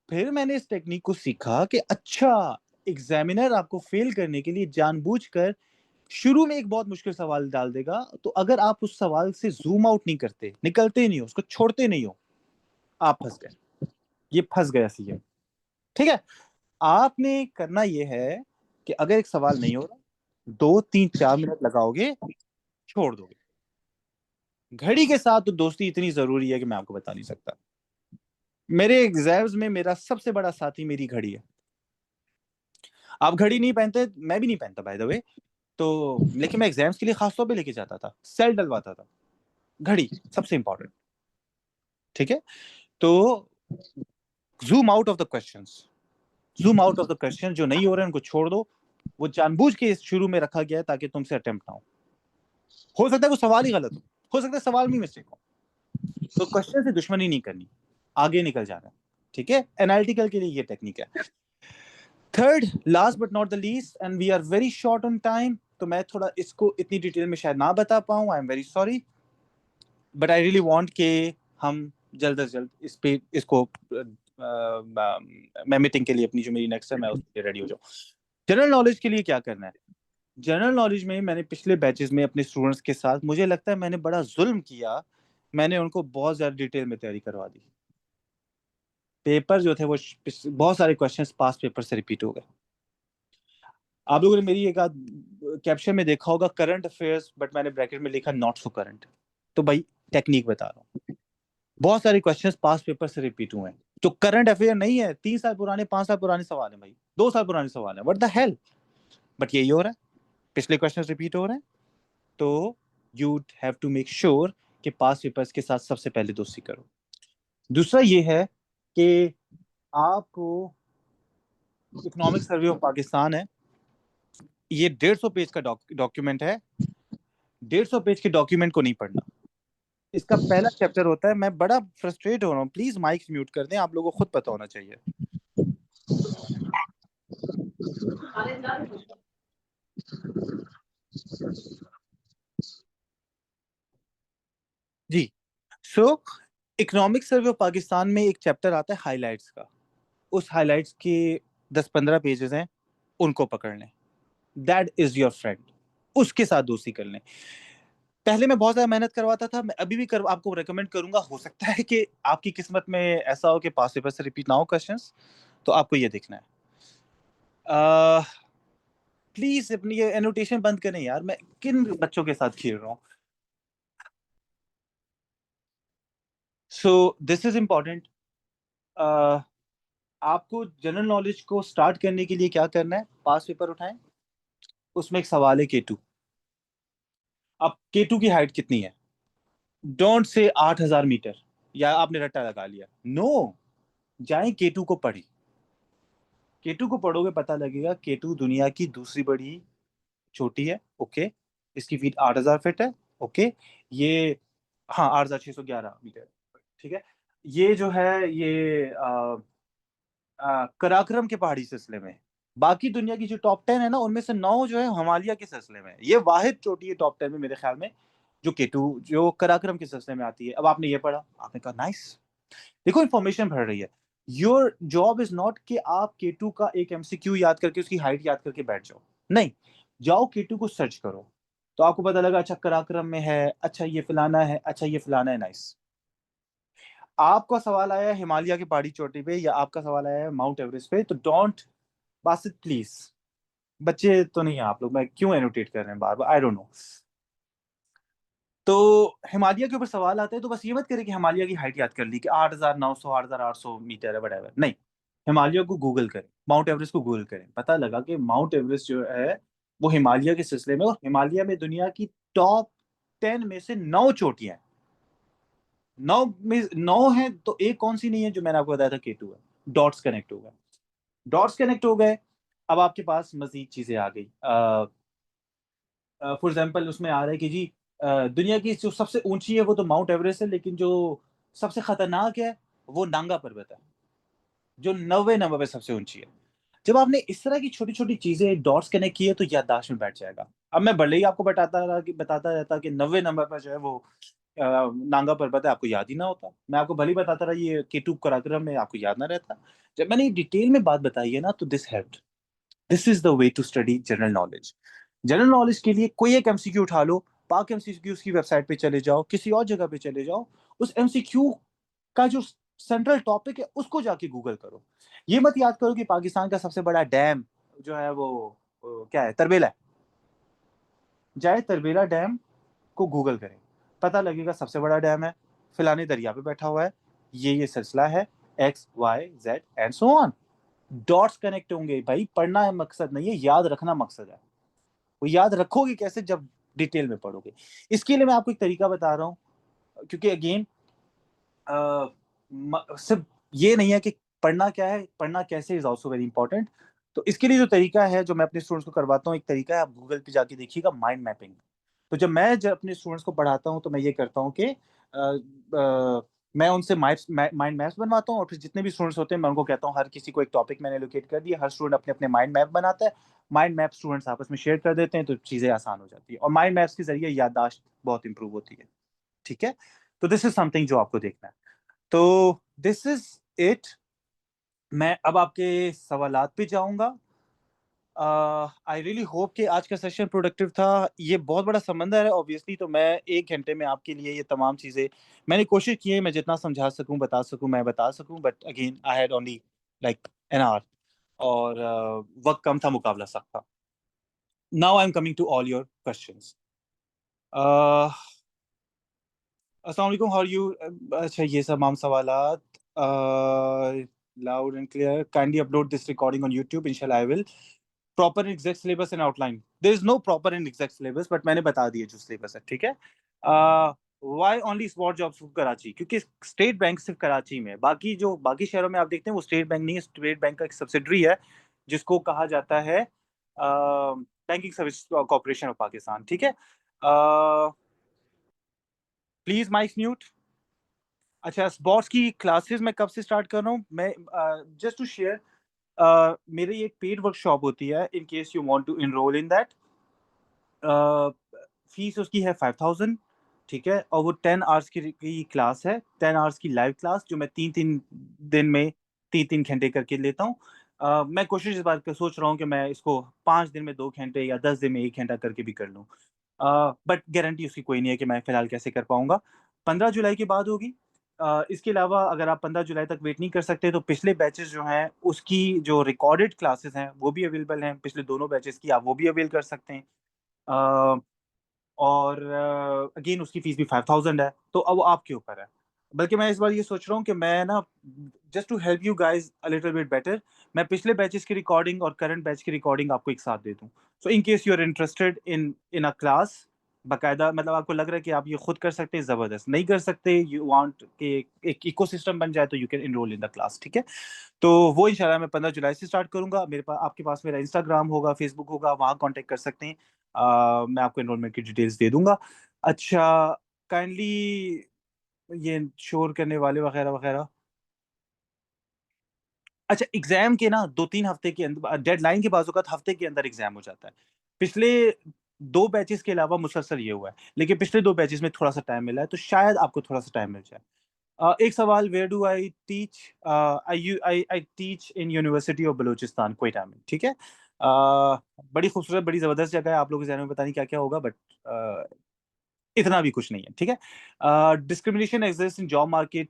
फिर मैंने इस टेक्निक को सीखा कि अच्छा, एग्जामिनर आपको फेल करने के लिए जानबूझकर शुरू में एक बहुत मुश्किल सवाल डाल देगा, तो अगर आप उस सवाल से जूम आउट नहीं करते, निकलते नहीं हो, उसको छोड़ते नहीं हो, आप फंस गए। ये फंस गया सी है, ठीक है। आपने करना यह है कि अगर एक सवाल नहीं हो रहा, 2 3 4 मिनट लगाओगे, छोड़ दोगे। घड़ी के साथ तो दोस्ती इतनी जरूरी है कि मैं आपको बता नहीं सकता। मेरे एग्जाम्स में मेरा सबसे बड़ा साथी मेरी घड़ी है। आप घड़ी नहीं पहनते, मैं भी नहीं पहनता बाय द वे, तो लेकिन मैं एग्जाम्स के लिए खास तौर पे लेके जाता था, सेल डलवाता था। घड़ी सबसे इंपॉर्टेंट, ठीक है। तो zoom out of the questions, zoom out of the question, जो नहीं हो रहे हैं उनको छोड़ दो। वो जानबूझ के शुरू में रखा गया है ताकि तुमसे अटेम्प्ट ना हो सकता है वो सवाल ही गलत हो सकता है सवाल में मिस्टेक हो। तो क्वेश्चन से दुश्मनी नहीं करनी, आगे निकल जाना, ठीक है। एनालिटिकल के लिए ये टेक्निक है। Third, last but not the least, and we are very short on time, तो मैं थोड़ा इसको इतनी डिटेल में शायद ना बता पाऊं, I am very sorry, but I really want के हम जल्द से जल्द इस पे इसको मैं मीटिंग के लिए अपनी जो मेरी नेक्स्ट है मैं उसके रेडी हो जाऊँ। जनरल नॉलेज के लिए क्या करना है। जनरल नॉलेज में मैंने पिछले बैचेस में अपने स्टूडेंट्स के साथ, मुझे लगता है मैंने बड़ा जुल्म किया, मैंने उनको बहुत ज्यादा डिटेल में तैयारी करवा दी। पेपर जो थे वो बहुत सारे क्वेश्चंस पास पेपर से रिपीट हो गए। आप लोगों ने मेरी एक आध कैप्शन में देखा होगा करंट अफेयर्स, बट मैंने ब्रैकेट में लिखा नॉट सो करंट। तो भाई टेक्निक बता रहा हूँ, बहुत सारे क्वेश्चंस पास पेपर से रिपीट हुए हैं, जो करंट अफेयर नहीं है, 3 साल पुराने 5 साल पुराने सवाल है भाई, 2 साल पुराने सवाल है, व्हाट द हेल। बट यही हो रहा है, पिछले क्वेश्चन रिपीट हो रहे हैं। तो you have to make sure कि पास पेपर्स के साथ सबसे पहले दोस्ती करो। दूसरा ये है कि आपको इकोनॉमिक सर्वे ऑफ पाकिस्तान है, ये 150 पेज का डॉक्यूमेंट है। 150 पेज के डॉक्यूमेंट को नहीं पढ़ना। इसका पहला चैप्टर होता है, मैं बड़ा फ्रस्ट्रेट हो रहा हूँ, प्लीज माइक म्यूट कर दें, आप लोगों को खुद पता होना चाहिए। जी, so economic survey of Pakistan में एक चैप्टर आता है हाइलाइट्स का। उस हाइलाइट्स के 10 15 पेजेस हैं, उनको पकड़ लें, दैट इज योर फ्रेंड, उसके साथ दोस्ती कर लें। पहले मैं बहुत ज्यादा मेहनत करवाता था, मैं अभी भी आपको रेकमेंड करूंगा, हो सकता है कि आपकी किस्मत में ऐसा हो कि पास पेपर से रिपीट ना हो क्वेश्चंस, तो आपको ये देखना है। प्लीज अपनी ये एनोटेशन बंद करें यार, मैं किन बच्चों के साथ खेल रहा हूँ। सो दिस इज इम्पोर्टेंट। आपको जनरल नॉलेज को स्टार्ट करने के लिए क्या करना है, पास पेपर उठाएं, उसमें एक सवाल है K2। अब K2 की हाइट कितनी है? डोंट से 8,000 मीटर, या आपने रट्टा लगा लिया। नो, जाएं K2 को पढ़ें। K2 को पढ़ोगे पता लगेगा K2 दुनिया की दूसरी बड़ी चोटी है। ओके, इसकी फीट 8,000 फीट है। ओके, ये, हाँ, 8,611 मीटर। ठीक है, ये जो है ये कराकरम के पहाड़ी सिलसिले में। बाकी दुनिया की जो टॉप 10 है ना, उनमें से 9 जो है हिमालय के सिलसिले में। ये वाहिद चोटी है टॉप 10 में मेरे ख्याल में, जो K2, जो कराकरम के सिलसिले में आती है। अब आपने ये पढ़ा, आपने कहा नाइस, देखो इंफॉर्मेशन भर रही है। योर जॉब इज नॉट कि आप K2 का एक MCQ याद करके उसकी हाइट याद करके बैठ जाओ। नहीं, जाओ K2 को सर्च करो, तो आपको पता लगा अच्छा कराकरम में है, अच्छा ये फलाना है, अच्छा ये फलाना है। नाइस। आपका सवाल आया है हिमालय की पहाड़ी चोटी पे, या आपका सवाल आया है माउंट एवरेस्ट पे, तो डोंट बासित प्लीज। बच्चे तो नहीं है आप लोग, मैं क्यों एनोटेट कर रहे हैं बार बार, आई डोंट नो। तो हिमालय के ऊपर सवाल आते हैं तो बस ये मत करें कि हिमालय की हाइट याद कर ली कि 8,900 8,800 मीटर है, वटेवर। नहीं, हिमालय को गूगल करें, माउंट एवरेस्ट को गूगल करें, पता लगा कि माउंट एवरेस्ट जो है वो हिमालय के सिलसिले में, और हिमालय में दुनिया की टॉप 10 में से 9 चोटियां हैं। 9 है तो एक कौन सी नहीं है, जो मैंने आपको बताया था K2 है। डॉट्स कनेक्ट हो गए, डॉट्स कनेक्ट हो गए। अब आपके पास मजीद चीजें आ गई। फॉर एग्जाम्पल उसमें आ रहा है कि जी दुनिया की जो सबसे ऊंची है वो तो माउंट एवरेस्ट है, लेकिन जो सबसे खतरनाक है वो नांगा पर्वत है, जो 90 नंबर पे सबसे ऊंची है। जब आपने इस तरह की छोटी छोटी चीजें डॉट्स कनेक्ट किए तो याददाश्त में बैठ जाएगा। अब मैं भले ही आपको बताता रहता कि 90 नंबर पर जो है वो नांगा पर्वत है, आपको याद ही ना होता। मैं आपको भले ही बताता रहा ये K2 कराक्रम में, आपको याद ना रहता। जब मैंने डिटेल में बात बताई है ना, तो this helped. This is the way to study general knowledge. General knowledge के लिए कोई एक MCQ उठा लो, पाक MCQ की वेबसाइट पे चले जाओ, किसी और जगह पे चले जाओ, उस MCQ का जो सेंट्रल टॉपिक है उसको जाके गूगल करो। ये मत याद करो कि पाकिस्तान का सबसे बड़ा डैम जो है वो क्या है, तरबेला है। जाए तरबेला डैम को गूगल करें, पता लगेगा सबसे बड़ा डैम है, फिलानी दरिया पे बैठा हुआ है, ये सिलसिला है, XYZ and so on. Dots connect होंगे भाई, पढ़ना है मकसद नहीं है, याद रखना मकसद है। वो याद रखोगे कैसे, जब डिटेल में पढ़ोगे। इसके लिए मैं आपको एक तरीका बता रहा हूँ, क्योंकि अगेन सिर्फ ये नहीं है कि पढ़ना क्या है, पढ़ना कैसे इज ऑल्सो वेरी इंपॉर्टेंट। तो इसके लिए जो तरीका है जो मैं अपने स्टूडेंट्स को करवाता हूँ, एक तरीका है, आप गूगल पे जाके देखिएगा, माइंड मैपिंग। तो जब अपने स्टूडेंट्स को पढ़ाता हूँ तो मैं ये करता हूँ कि मैं उनसे माइंड मैप्स बनवाता हूँ, और फिर जितने भी स्टूडेंट्स होते हैं मैं उनको कहता हूँ हर किसी को एक टॉपिक मैंने लोकेट कर दिया, हर स्टूडेंट अपने अपने माइंड मैप बनाता है, माइंड मैप स्टूडेंट्स आपस में शेयर कर देते हैं, तो चीज़ें आसान हो जाती है, और माइंड मैप्स के जरिए याददाश्त बहुत इंप्रूव होती है। ठीक है, तो दिस इज समथिंग जो आपको देखना है। तो दिस इज इट। मैं अब आपके सवालात पे जाऊंगा। आई रियली होप कि आज का सेशन प्रोडक्टिव था। ये बहुत बड़ा समंदर है ऑब्वियसली, तो मैं 1 घंटे में आपके लिए ये तमाम चीज़ें मैंने कोशिश की है, मैं जितना समझा सकूं बता सकूं मैं बता सकूं, but again I had only like an hour, और वक्त कम था, मुकाबला सख्त था। Now I am coming to all your questions. अस्सलाम वालेकुम, हाउ आर यू? अच्छा, ये सब आम सवालात। Loud and clear, kindly upload this recording on YouTube, इंशाल्लाह I will. Proper and exact syllabus and outline, there is no proper and exact syllabus, but मैंने बता दिया जो सिलेबस है। ठीक है। Why only spot jobs Karachi? क्योंकि स्टेट बैंक सिर्फ कराची में है, बाकी जो बाकी शहरों में आप देखते हैं वो स्टेट बैंक नहीं है, स्टेट बैंक का एक सब्सिडरी है जिसको कहा जाता है banking service corporation of Pakistan. ठीक है, प्लीज माइक म्यूट। अच्छा, स्पोर्ट्स की क्लासेस मैं कब से स्टार्ट कर रहा हूँ? मैं जस्ट टू शेयर, मेरी एक पेड वर्कशॉप होती है, in case you want to enrol in that. Fees उसकी है 5,000। ठीक है, और वो 10 आवर्स की क्लास है, 10 आवर्स की लाइव क्लास, जो मैं 3-3 दिन में 3-3 घंटे करके लेता हूँ। मैं कोशिश इस बात का सोच रहा हूँ कि मैं इसको 5 दिन में 2 घंटे या 10 दिन में 1 घंटा करके भी कर लूँ। बट गारंटी उसकी कोई नहीं है कि मैं फिलहाल कैसे कर पाऊंगा। 15 जुलाई के बाद होगी। इसके अलावा अगर आप 15 जुलाई तक वेट नहीं कर सकते तो पिछले बैचेस जो हैं उसकी जो रिकॉर्डेड क्लासेस हैं वो भी अवेलेबल हैं, पिछले दोनों बैचेस की आप वो भी अवेल कर सकते हैं। और अगेन उसकी फीस भी 5,000 है, तो अब आपके ऊपर है। बल्कि मैं इस बार ये सोच रहा हूँ कि मैं ना just to help you guys a little bit better, मैं पिछले बैचेज़ की रिकॉर्डिंग और करंट बैच की रिकॉर्डिंग आपको एक साथ दे दूँ। So in case you are interested in in a class, बाकायदा मतलब आपको लग रहा है कि आप ये खुद कर सकते हैं, ज़बरदस्त। नहीं कर सकते, यू वांट कि एक इकोसिस्टम बन जाए, तो you can enrol in the class, ठीक है? तो वो इंशाल्लाह मैं 15 जुलाई से स्टार्ट करूँगा। मेरे पा आपके पास मेरा इंस्टाग्राम होगा, फेसबुक होगा, वहाँ कॉन्टैक्ट कर सकते हैं। मैं आपको एनरोलमेंट की डिटेल्स दे दूँगा। अच्छा, काइंडली ये शोर करने वाले वगैरह-वगैरह। अच्छा, एग्ज़ाम के ना 2-3 हफ्ते के डेडलाइन के बाज़-औक़ात हफ्ते के अंदर एग्ज़ाम हो जाता है। पिछले 2 बैचेज़ के अलावा मुसलसल ये हुआ है, लेकिन पिछले 2 बैचेज़ में थोड़ा-सा टाइम मिला है, तो शायद आपको थोड़ा-सा टाइम मिल जाए। एक सवाल, where do I teach? I teach in University of Balochistan, Quetta में, ठीक है? बड़ी खूबसूरत, बड़ी ज़बरदस्त जगह है, आप लोगों के ज़हन में पता नहीं क्या-क्या होगा, बट अ, इतना भी कुछ नहीं है, ठीक है? Discrimination exists in job market,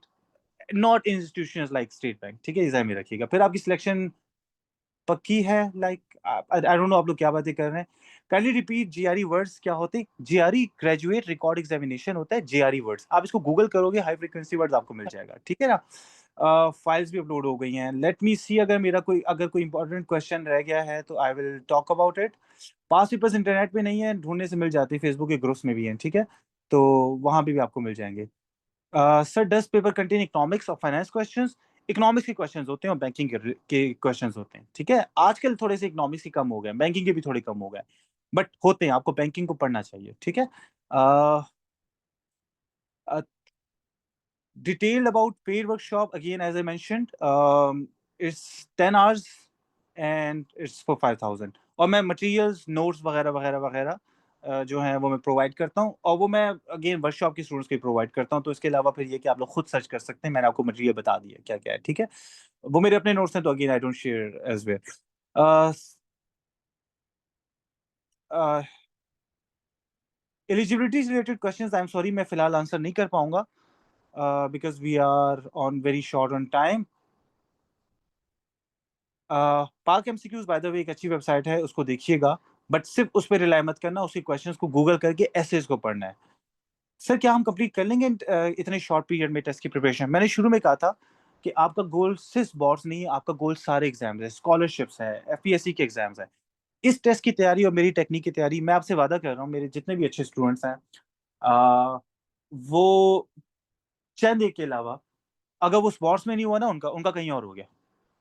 not institutions like state bank, ठीक है? ये ज़हन में रखिएगा। फिर आपकी सिलेक्शन पक्की है, लाइक आई डोंट नो आप लोग क्या बातें कर रहे हैं। काइंडली रिपीट जीआरई वर्ड्स क्या होते हैं? जीआरई ग्रेजुएट रिकॉर्ड एग्जामिनेशन होता है, जीआरई वर्ड्स। आप इसको गूगल करोगे, हाई फ्रीक्वेंसी वर्ड्स आपको मिल जाएगा, ठीक है ना? फाइल्स भी अपलोड हो गई हैं। लेट मी सी, अगर कोई इंपॉर्टेंट क्वेश्चन रह गया है तो I will talk about it. Past papers internet पे नहीं है, ढूँढने से मिल जाते हैं, फेसबुक के ग्रुप्स में भी हैं, ठीक है? तो वहाँ पे भी आपको मिल जाएँगे। Sir, does paper contain economics और फाइनेंस क्वेश्चंस? इकोनॉमिक्स के क्वेश्चंस होते हैं और बैंकिंग के क्वेश्चंस होते हैं, ठीक है? आजकल थोड़े से इकोनॉमिक्स के कम हो गए हैं, बैंकिंग के भी थोड़े कम हो गए हैं, बट होते हैं, आपको बैंकिंग को पढ़ना चाहिए, ठीक है? अ अ, detailed about paid workshop, again, as I mentioned, it's 10 hours and it's for 5,000, और मैं मटेरियल्स, नोट्स वगैरह जो हैं वो मैं प्रोवाइड करता हूँ, और वो मैं अगेन वर्कशॉप के स्टूडेंट्स को ही प्रोवाइड करता हूँ। तो इसके अलावा फिर ये कि आप लोग खुद सर्च कर सकते हैं, मैंने आपको मटेरियल बता दिया क्या-क्या है, ठीक है? वो मेरे अपने नोट्स हैं, तो again I don't share elsewhere. Uh, uh, eligibility related questions, I am sorry, मैं फिलहाल आंसर नहीं कर पाऊँगा, because we are on very short on time. Pak MCQs by the way एक अच्छी वेबसाइट है, उसको देखिएगा, बट सिर्फ़ उस पे रिलाय मत करना, उसके क्वेश्चंस को गूगल करके एसेज़ को पढ़ना है। सर, क्या हम कंप्लीट कर लेंगे इतने शॉर्ट पीरियड में टेस्ट की प्रिपरेशन? मैंने शुरू में कहा था कि आपका गोल सिर्फ़ बोर्ड्स नहीं है, आपका गोल सारे एग्ज़ाम्स हैं, स्कॉलरशिप्स हैं, एफपीएससी के एग्ज़ाम्स हैं। इस टेस्ट की तैयारी और मेरी टेक्निक की तैयारी, मैं आपसे वादा कर रहा हूँ, मेरे जितने भी अच्छे स्टूडेंट्स हैं, अ, वो चंद एक के अलावा, अगर वो स्पोर्ट्स में नहीं हुआ ना उनका, उनका कहीं और हो गया।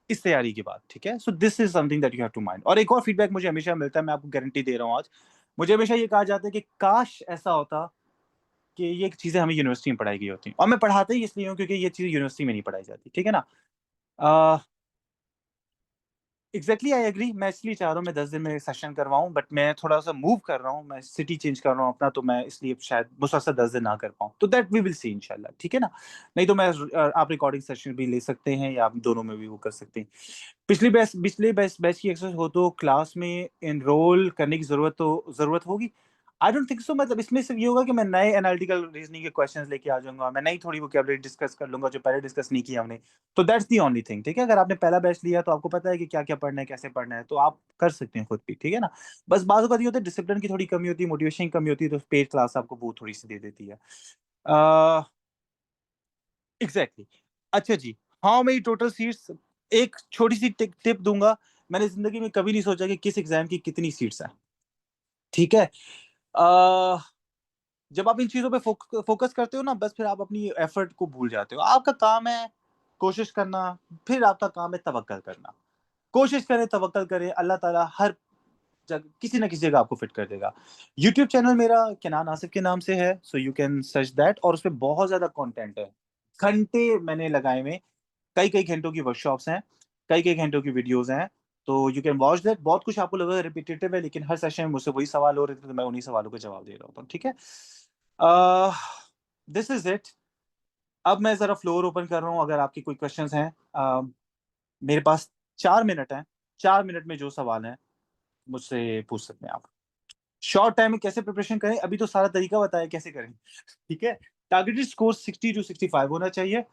इस तैयारी के बाद, ठीक है? So this is something that you have to mind. और एक और फीडबैक मुझे हमेशा मिलता है, मैं आपको गारंटी दे रहा हूँ आज। मुझे हमेशा ये कहा जाता है कि काश ऐसा होता कि ये चीज़ें हमें यूनिवर्सिटी में पढ़ाई गई होती, और मैं पढ़ाता ही इसलिए हूँ क्योंकि ये चीज़ें यूनिवर्सिटी में नहीं पढ़ाई जाती, ठीक है ना? अ, एग्ज़ैक्टली आई एग्री, मैं इसलिए चाह रहा हूँ मैं 10 दिन में सेशन करवाऊँ, बट मैं थोड़ा-सा मूव कर रहा हूँ, मैं सिटी चेंज कर रहा हूँ अपना, तो मैं इसलिए शायद मुसलसल 10 दिन ना कर पाऊँ। तो दैट वी विल सी इंशाल्लाह, ठीक है ना? नहीं तो आप रिकॉर्डिंग सेशन भी ले सकते हैं, या आप दोनों में भी वो कर सकते हैं। पिछले बैच की एक्सरसाइज हो तो क्लास में एनरोल करने की ज़रूरत होगी? आई डोंट थिंक सो, मतलब इसमें सिर्फ़ ये होगा कि मैं नए एनालिटिकल रीज़निंग के क्वेश्चन्स लेके आ जाऊँगा, मैं नई थोड़ी वोकैब्युलरी डिस्कस कर लूँगा जो पहले डिस्कस नहीं किया हमने। तो दैट्स द ओनली थिंग, ठीक है? अगर आपने पहला बैच लिया तो आपको पता है कि क्या-क्या पढ़ना है, कैसे पढ़ना है, तो आप कर सकते हैं खुद भी, ठीक है ना? बस बात ये होता है डिसिप्लिन की थोड़ी कमी होती है, मोटिवेशन की कमी होती है, तो पेड क्लास आपको वो थोड़ी-सी दे देती है। अ, एग्ज़ैक्टली। अच्छा जी, हाउ मेनी टोटल सीट्स? एक छोटी-सी टिप दूँगा, मैंने ज़िंदगी में कभी नहीं सोचा कि किस एग्ज़ाम की कितनी सीट्स हैं, ठीक है? अ, जब आप इन चीज़ों पे फ़ोकस करते हो ना, बस फिर आप अपनी एफ़र्ट को भूल जाते हो। आपका काम है कोशिश करना, फिर आपका काम है तवक्कल करना। कोशिश करें, तवक्कल करें, अल्लाह ताला हर किसी न किसी जगह आपको फिट कर देगा। यूट्यूब चैनल मेरा केनान आसिफ के नाम से है, so you can search that, और उसपे बहुत ज़्यादा कंटेंट है। घंटे मैंने लगाए हुए, कई-कई घंटों की वर्कशॉप्स हैं, कई-कई घंटों की वीडियोज़ हैं, तो यू कैन वॉच दैट। बहुत कुछ आपको लगेगा रिपिटिटिव है, लेकिन हर सेशन में मुझसे वही सवाल हो रहे थे, तो मैं उन्हीं सवालों के जवाब दे रहा होता हूँ, ठीक है? अ, दिस इज़ इट। अब मैं ज़रा फ्लोर ओपन कर रहा हूँ, अगर आपके कोई क्वेश्चन्स हैं। मेरे पास 4 मिनट हैं, 4 मिनट में जो सवाल हैं, मुझसे पूछ सकते हैं आप। शॉर्ट टाइम में कैसे प्रिपरेशन करें? अभी तो सारा तरीका बताया कैसे करें, ठीक है? टारगेटेड स्कोर 60 टू 65 होना चाहिए।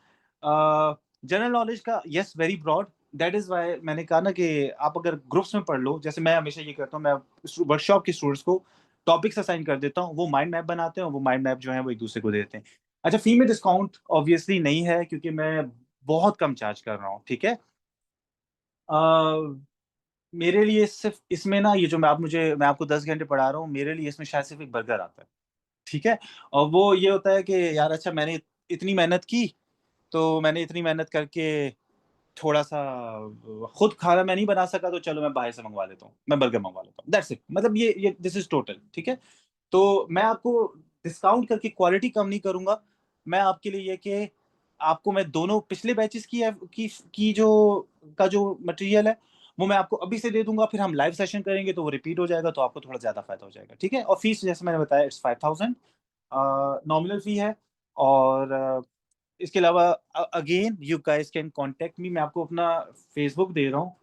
जनरल नॉलेज का yes, very broad, that is why मैंने कहा ना कि आप अगर ग्रुप्स में पढ़ लो, जैसे मैं हमेशा ये करता हूँ, मैं वर्कशॉप के स्टूडेंट्स को टॉपिक्स असाइन कर देता हूँ, वो माइंड मैप बनाते हैं, और वो माइंड मैप जो है वो एक-दूसरे को देते हैं। अच्छा, फी में डिस्काउंट ऑब्वियसली नहीं है क्योंकि मैं बहुत कम चार्ज कर रहा हूँ, ठीक है? मेरे लिए सिर्फ़ इसमें ना ये जो मैं आपको 10 घंटे पढ़ा रहा हूँ, मेरे लिए इसमें शायद सिर्फ़ एक बर्गर आता है, ठीक है? और वो ये होता है कि यार अच्छा मैंने इतनी मेहनत की, तो मैंने इतनी मेहनत करके थोड़ा-सा खुद खाना मैं नहीं बना सका तो चलो मैं बाहर से मँगवा लेता हूँ, मैं बर्गर मँगवा लेता हूँ, दैट्स इट। मतलब ये दिस इज़ टोटल, ठीक है? तो मैं आपको डिस्काउंट करके क्वालिटी कम नहीं करूँगा। मैं आपके लिए ये कि आपको मैं दोनों पिछले बैचेज़ की जो मटेरियल है, वो मैं आपको अभी से दे दूँगा, फिर हम लाइव सेशन करेंगे तो वो रिपीट हो जाएगा, तो आपको थोड़ा ज़्यादा फ़ायदा हो जाएगा, ठीक है? और फीस जैसे मैंने बताया इट्स 5000 नॉमिनल फी है और इसके अलावा again you guys can contact me. मैं आपको अपना फ़ेसबुक दे रहा हूँ।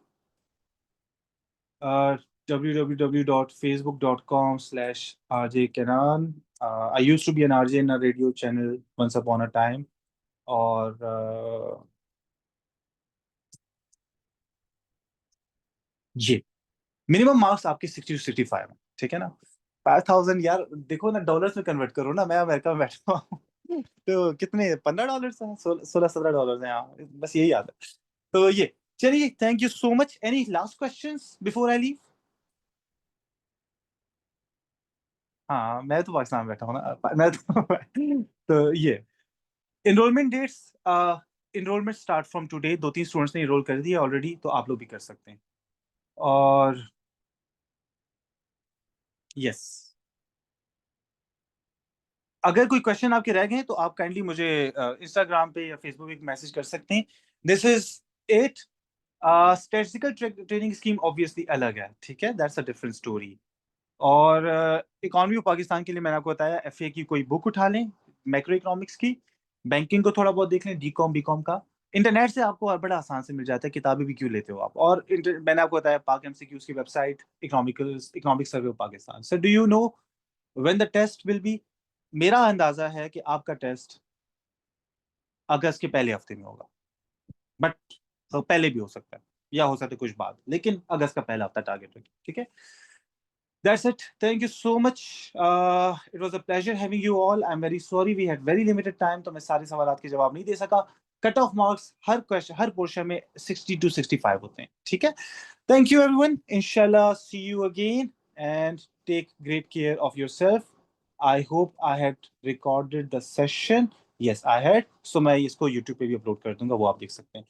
www.facebook.com/rjkenan. I used to be an RJ in a radio channel once upon a time. और ये मिनिमम मार्क्स आपके 60 टू 65 हैं, ठीक है ना? 5000 यार देखो ना, डॉलर्स में कन्वर्ट करो ना, मैं अमेरिका में बैठा हुआ हूँ। तो कितने $15 हैं, 16-17 हैं, हाँ, बस यही याद है। तो ये चलिए, thank you so much. Any last questions before I leave? हाँ, मैं तो पाकिस्तान में बैठा हूँ ना, मैं तो तो ये enrolment dates enrolment start from today. 2-3 students ने एनरोल कर दिया ऑलरेडी, तो आप लोग भी कर सकते हैं। और यस, अगर कोई क्वेश्चन आपके रह गए हैं, तो आप काइंडली मुझे इंस्टाग्राम पे या फेसबुक पे एक मैसेज कर सकते हैं। This is it. Statistical training scheme obviously अलग है, ठीक है? That's a different story. और इकोनॉमी ऑफ पाकिस्तान के लिए मैंने आपको बताया एफए की कोई बुक उठा लें, मैक्रो इकोनॉमिक्स की, बैंकिंग को थोड़ा बहुत देख लें, डीकॉम, बीकॉम का। इंटरनेट से आपको बड़ा आसान से मिल जाता है, किताबें भी क्यों लेते हो आप? और मैंने आपको बताया पाक एमसीक्यूज की website, economic survey of Pakistan. So do you know when the test will be? मेरा अंदाजा है कि आपका टेस्ट अगस्त के पहले हफ्ते में होगा, बट पहले भी हो सकता है या हो सकता है कुछ बाद, लेकिन अगस्त का पहला हफ्ता टारगेट रखिए, ठीक है? That's it. Thank you so much. It was a pleasure having you all. I'm very sorry we had very limited time, तो मैं सारे सवालात के जवाब नहीं दे सका। कट ऑफ मार्क्स हर पोर्शन में 60 टू 65 होते हैं, ठीक है? Thank you everyone. Inshallah, see you again and take great care of yourself. I hope I had recorded the session. Yes, I had. So मैं इसको YouTube पे भी अपलोड कर दूंगा, वो आप देख सकते हैं।